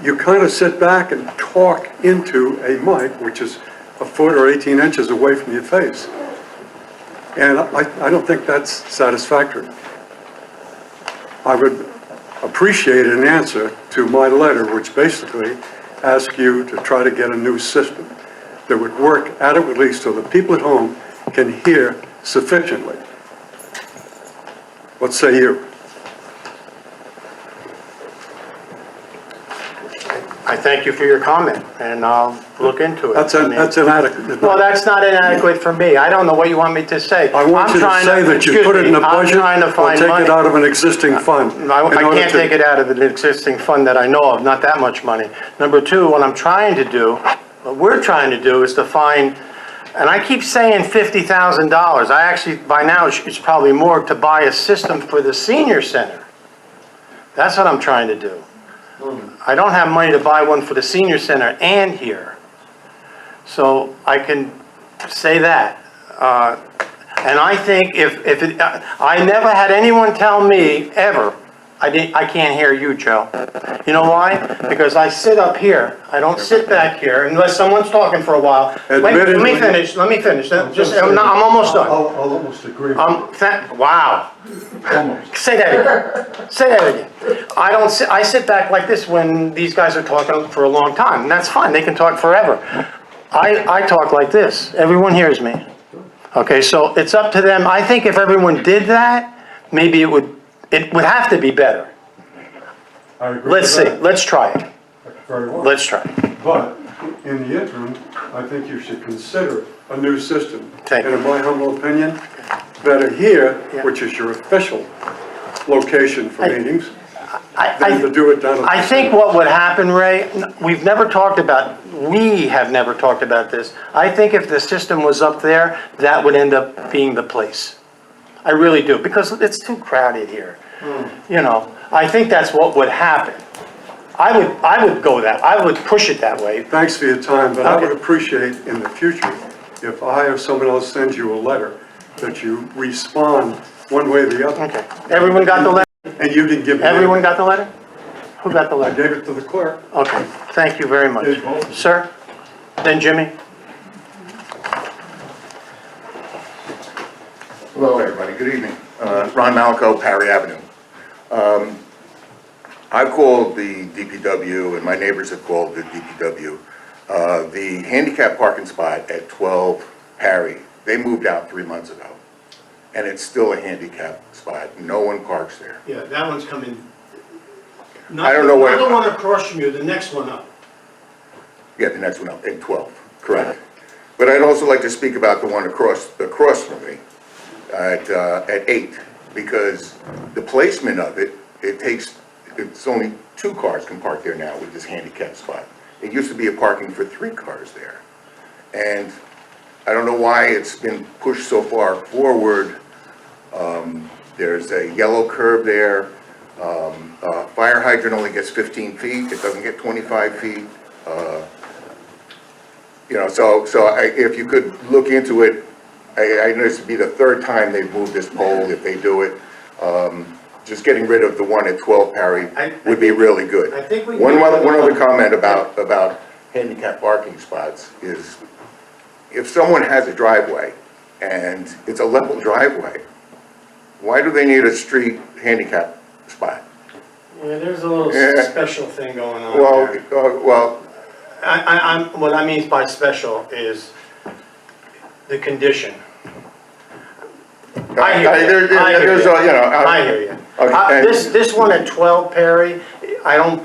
you kind of sit back and talk into a mic, which is a foot or 18 inches away from your face. And I don't think that's satisfactory. I would appreciate an answer to my letter, which basically asks you to try to get a new system that would work adequately so the people at home can hear sufficiently. What say you? I thank you for your comment, and I'll look into it. That's inadequate. Well, that's not inadequate for me. I don't know what you want me to say. I want I'm you to trying say that you put it in a I'm budget trying to or find take money. it out of an existing fund. I can't take it out of an existing fund that I know of, not that much money. Number 2, what I'm trying to do, what we're trying to do is to find, and I keep saying $50,000. I actually, by now, it's probably more, to buy a system for the senior center. That's what I'm trying to do. I don't have money to buy one for the senior center and here. So I can say that. And I think I never had anyone tell me ever, I can't hear you, Joe. You know why? Because I sit up here. I don't sit back here unless someone's talking for a while. Wait, let me finish. I'm almost done. I'll almost agree. Wow. Almost. Say that again. Say that again. I sit back like this when these guys are talking for a long time, and that's fine. They can talk forever. I talk like this. Everyone hears me. Okay, so it's up to them. I think if everyone did that, maybe it would have to be better. I agree Let's with see. that. Let's try it. Very well. Let's try it. But in the interim, I think you should consider a new system. Thank you. And in my humble opinion, better here, Yeah. which is your official location for meetings, than to I do it down at the think center. what would happen, Ray, we have never talked about this. I think if the system was up there, that would end up being the place. I really do, because it's too crowded here. You know, I think that's what would happen. I would go that, I would push it that way. Thanks for your time, but I would Okay. appreciate in the future, if I or someone else sends you a letter, that you respond one way or the other. Okay, everyone got the letter? And you didn't give me. Everyone got the letter? Who got the I letter? gave it to the clerk. Okay, thank you very much. Did both. Sir? Then Jimmy? Hello, everybody. Good evening. Ron Malco, Parry Avenue. I've called the DPW, and my neighbors have called the DPW. The handicap parking spot at 12 Parry, they moved out 3 months ago, and it's still a handicap spot. No one parks there. Yeah, that one's coming. I don't know what- Not the one across from you, the next one up. Yeah, the next one up, at 12, correct. But I'd also like to speak about the one across from me at 8, because the placement of it, it's only 2 cars can park there now with this handicap spot. It used to be a parking for 3 cars there. And I don't know why it's been pushed so far forward. There's a yellow curb there. Fire hydrant only gets 15 feet, it doesn't get 25 feet. You know, so if you could look into it, I know this would be the 3rd time they've moved this pole, if they do it. Just getting rid of the one at 12 Parry would be really good. I think we- One other comment about handicap parking spots is, if someone has a driveway and it's a level driveway, why do they need a street handicap spot? Yeah, there's a little Yeah. special thing going on Well, there. What I mean by special is the condition. I hear you. there's a, you know. I hear you. Okay, and- This one at 12 Perry, I don't,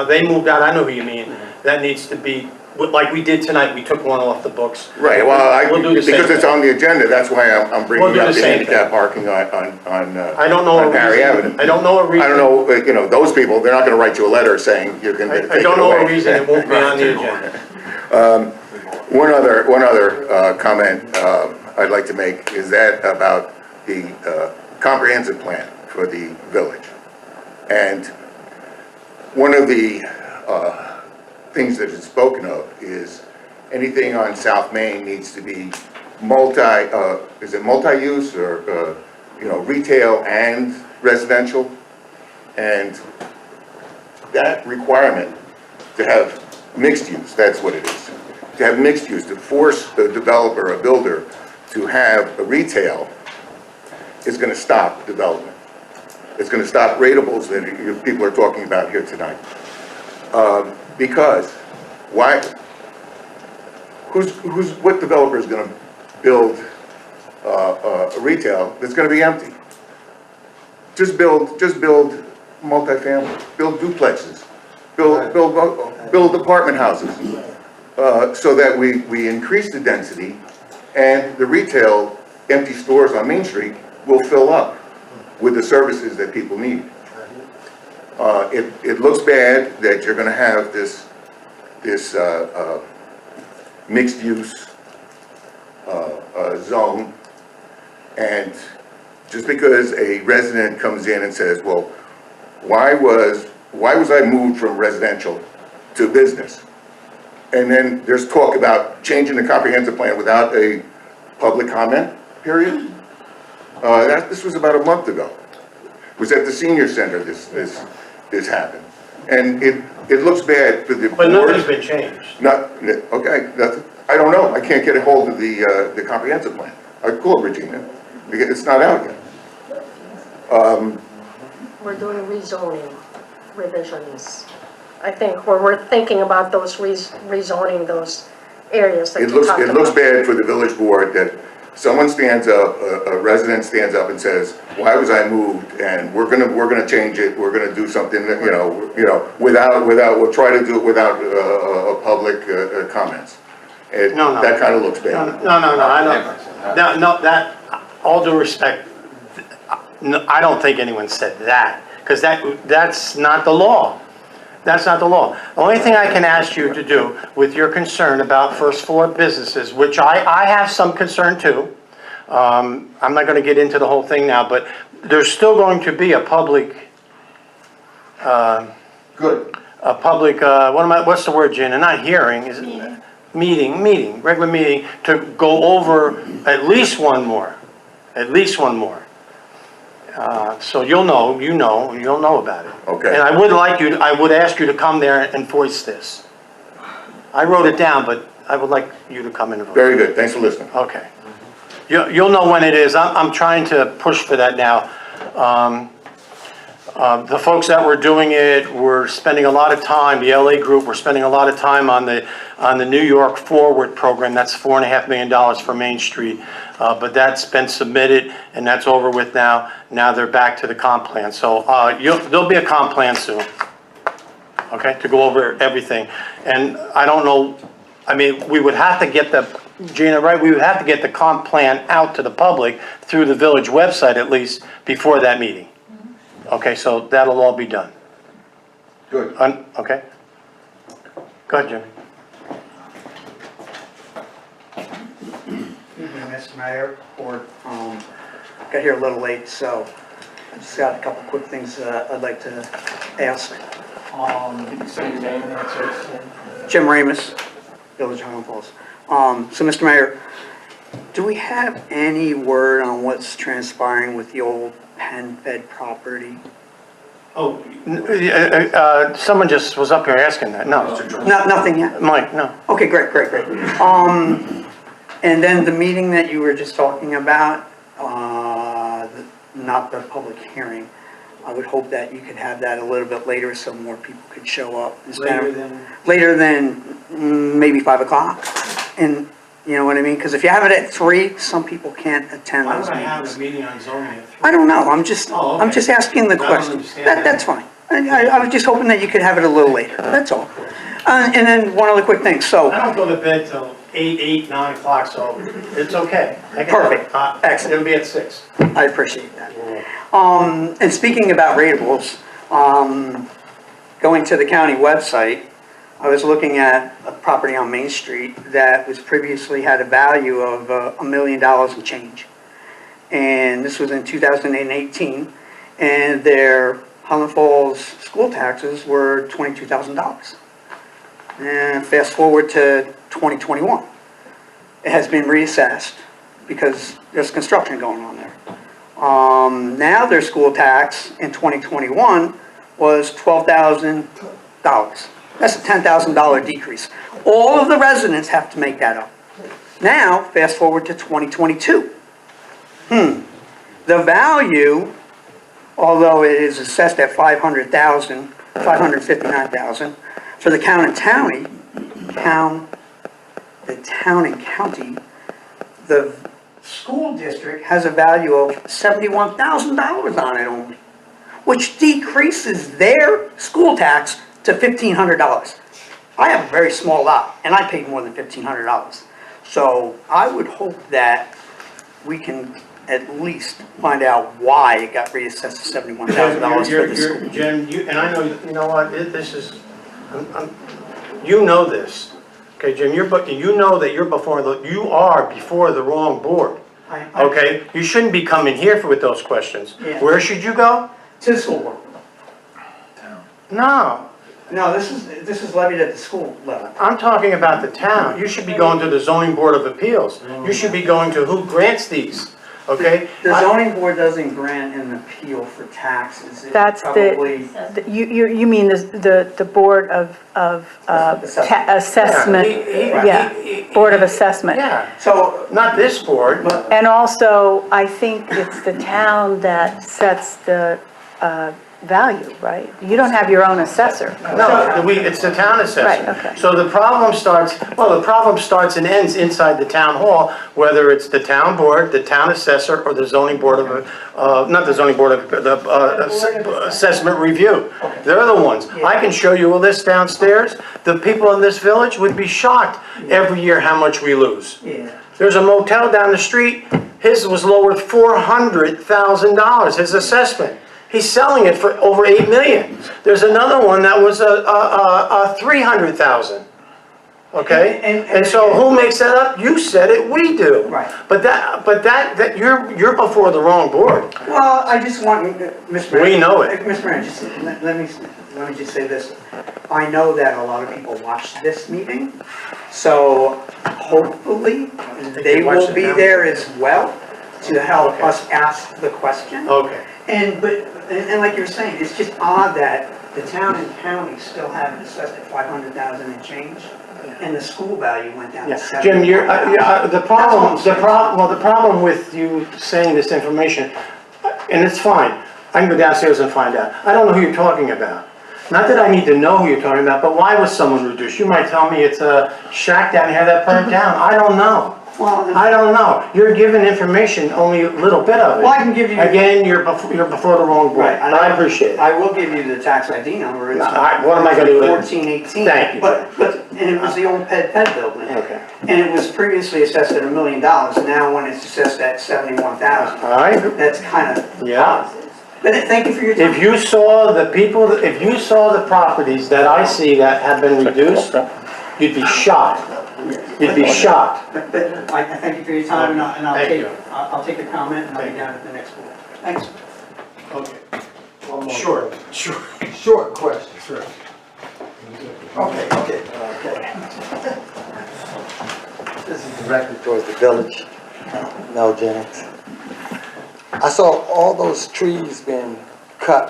they moved out, I know who you mean. That needs to be, like we did tonight, we took one off the books. Right, well, We'll do the same because it's thing. on the agenda, that's why I'm We'll bringing do up the the same handicap thing. parking on I don't know a on Parry reason, Avenue. I don't know a reason. I don't know, you know, those people, they're not gonna write you a letter saying you can take it away. I don't know a reason it won't be on the agenda. One other comment I'd like to make is that about the comprehensive plan for the village. And one of the things that is spoken of is anything on South Main needs to be is it multi-use or, you know, retail and residential? And that requirement to have mixed use, that's what it is. To have mixed use, to force the developer, a builder, to have a retail is gonna stop development. It's gonna stop ratables that people are talking about here tonight. Because, what developer is gonna build a retail that's gonna be empty? Just build multifamily, build duplexes, build apartment houses, so that we increase the density, and the retail empty stores on Main Street will fill up with the services that people need. It looks bad that you're gonna have this mixed use zone, and just because a resident comes in and says, well, why was I moved from residential to business? And then there's talk about changing the comprehensive plan without a public comment period. This was about a month ago. It was at the senior center this happened. And it looks bad for the board. But nothing's been changed. I don't know. I can't get a hold of the comprehensive plan. I called Regina. It's not out yet. We're doing rezoning revisions. I think we're thinking about those rezoning those areas that It you talked about. looks bad for the village board that someone stands up, a resident stands up and says, why was I moved? And we're gonna change it, we're gonna do something, we'll try to do it without, public, comments. No. That kinda looks bad. No, I don't, no, that, all due respect, no, I don't think anyone said that, because that's not the law. That's not the law. The only thing I can ask you to do with your concern about first floor businesses, which I have some concern too, I'm not gonna get into the whole thing now, but there's still going to be a public, Good. what's the word, Jen? Not hearing, is it? Meeting, regular meeting, to go over at least one more. So you'll know about it. Okay. And I would ask you to come there and voice this. I wrote it down, but I would like you to come in and voice it. Very good, thanks for listening. Okay. You'll know when it is. I'm trying to push for that now. The folks that were doing it were spending a lot of time, the LA group were spending a lot of time on the New York Forward program. That's $4.5 million for Main Street. But that's been submitted and that's over with now. Now they're back to the comp plan. So there'll be a comp plan soon, okay, to go over everything. And I don't know, I mean, we would have to get Gina, right? We would have to get the comp plan out to the public through the village website at least before that meeting. Okay, so that'll all be done. Good. Okay? Go ahead, Jimmy. Evening, Mr. Mayor, Board. Got here a little late, so I just got a couple quick things I'd like to ask. Jim Ramus, Village of Highland Falls. So, Mr. Mayor, do we have any word on what's transpiring with the old Penn Fed property? Oh, someone just was up here asking that. No. Nothing yet? Mike, no. Okay, great. And then the meeting that you were just talking about, not the public hearing, I would hope that you could have that a little bit later so more people could show up. Later than maybe 5 o'clock. And you know what I mean? Because if you have it at 3, some people can't attend Why those would I have meetings. a meeting on zoning at 3? I don't know, I'm just asking the I don't question. understand that. That's fine. I was just hoping that you could have it a little later, that's all. And then one other quick thing, so. I don't go to bed till 9 o'clock, so it's okay. Perfect. Excellent. It'll be at 6. I appreciate that. And speaking about ratables, going to the county website, I was looking at a property on Main Street that was previously had a value of $1 million and change. And this was in 2018, and their Highland Falls school taxes were $22,000. And fast forward to 2021. It has been reassessed because there's construction going on there. Now their school tax in 2021 was $12,000. That's a $10,000 decrease. All of the residents have to make that up. Now, fast forward to 2022. The value, although it is assessed at $559,000 for the town and county, the school district has a value of $71,000 on it only, which decreases their school tax to $1,500. I have a very small lot, and I paid more than $1,500. So I would hope that we can at least find out why it got reassessed to $71,000 for the school. Jim, and I know, you know what, this is, you know this. Okay, Jim, you know that you are before the wrong board. Okay, you shouldn't be coming here with those questions. Yeah. Where should you go? To the school board. No, No, this is levied at the school level. I'm talking about the town. You should be going to the zoning board of appeals. You should be going to who grants these, okay? The zoning board doesn't grant an appeal for taxes. It That's probably- you mean the Board of Assessment, yeah, Board of Assessment. Yeah, So, not this board. And also, I think it's the town that sets the value, right? You don't have your own assessor. No, it's the town assessor. Right, okay. So the problem starts and ends inside the town hall, whether it's the town board, the town assessor, or the zoning board not the zoning board, the assessment review. They're the ones. I can show you a list downstairs. The people in this village would be shocked every year how much we lose. yeah. There's a motel down the street, his was lowered $400,000, his assessment. He's selling it for over $8 million. There's another one that was $300,000. okay? And- And so who makes that up? You said it, we do. Right. But that, you're before the wrong board. Well, I just want, Mr. Mayor. We know it. Mr. Mayor, just, let me just say this. I know that a lot of people watch this meeting, so hopefully they will be there as well to help us ask the question. Okay. And like you're saying, it's just odd that the town and county still have it assessed at 500,000 and change, and the school value went down to Yeah, 71,000. Jim, the problem with you saying this information, and it's fine, I can go downstairs and find out. I don't know who you're talking about. Not that I need to know who you're talking about, but why was someone reduced? You might tell me it's a shack down here that burned down. I don't know. Well, I don't know. You're giving information, only a little bit of it. Well, I can give you- Again, you're before the wrong board. Right, and I appreciate it. I will give you the tax ID number. It's What am I gonna do with it? 1418. Thank you. But, and it was the old Ped building. Okay. And it was previously assessed at $1 million, now when it's assessed at 71,000. All right? That's kind of. Yeah. But thank you for your time. If you saw if you saw the properties that I see that have been reduced, you'd be shocked. You'd be shocked. But I thank you for your time, and I'll Thank take, you. I'll take your comment, and I'll be Thank down at the next board. Thanks. Okay. Short question. Sure. Okay. This is directly towards the village, Mel Jennings. I saw all those trees being cut.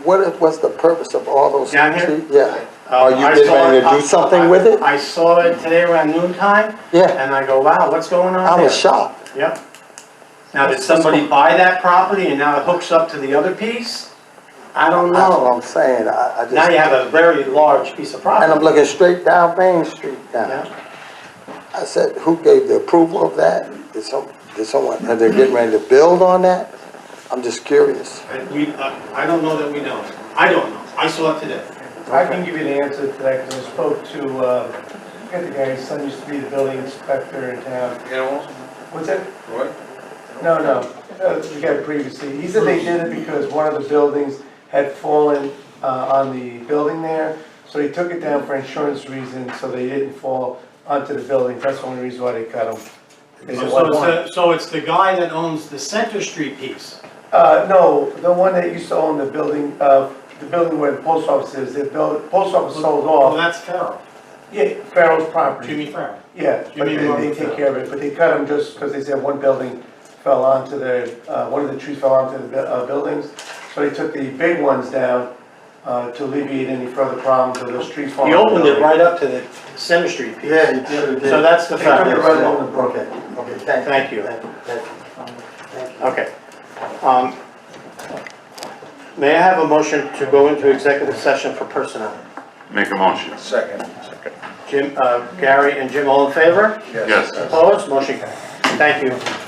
What's the purpose of all those Down here? trees? Yeah. Are you I getting saw ready to do something with it? I saw it today around noontime, Yeah, and I go, wow, what's going on I there? was shocked. Yep. Now, did somebody buy that property and now it hooks up to the other piece? I don't That's what know. I'm saying. I just. Now you have a very large piece of property. And I'm looking straight down Main Street now. Yeah. I said, who gave the approval of that? Did someone, are they getting ready to build on that? I'm just curious. I don't know that we know. I don't know. I saw it today. I can give you the answer to that, because I spoke to, I forget the guy, his son used to be the building inspector in town. Animals, What's that? Roy? No, the guy previously. He said they did it because one of the buildings had fallen on the building there, so they took it down for insurance reasons, so they didn't fall onto the building. That's the only reason why they cut them. So it's the guy that owns the Center Street piece? No, the one that used to own the building where the post office is, post office sold Well, off. that's Farrell. Yeah, Farrell's property. Jimmy Farrell. Yeah, but they take care of it, but they cut them just because they said one building fell onto one of the trees fell onto the buildings. So they took the big ones down to alleviate any further problems of those trees falling. He on the opened it building. right up to the Center Street piece. Yeah, he sure did. So that's the They took fact. it right along the brook. Okay, Thank you. Thank you. Okay. May I have a motion to go into executive session for personnel? Make a motion. Second. Jim, Gary and Jim, all in favor? Yes. Opposed? Motion carried. Thank you.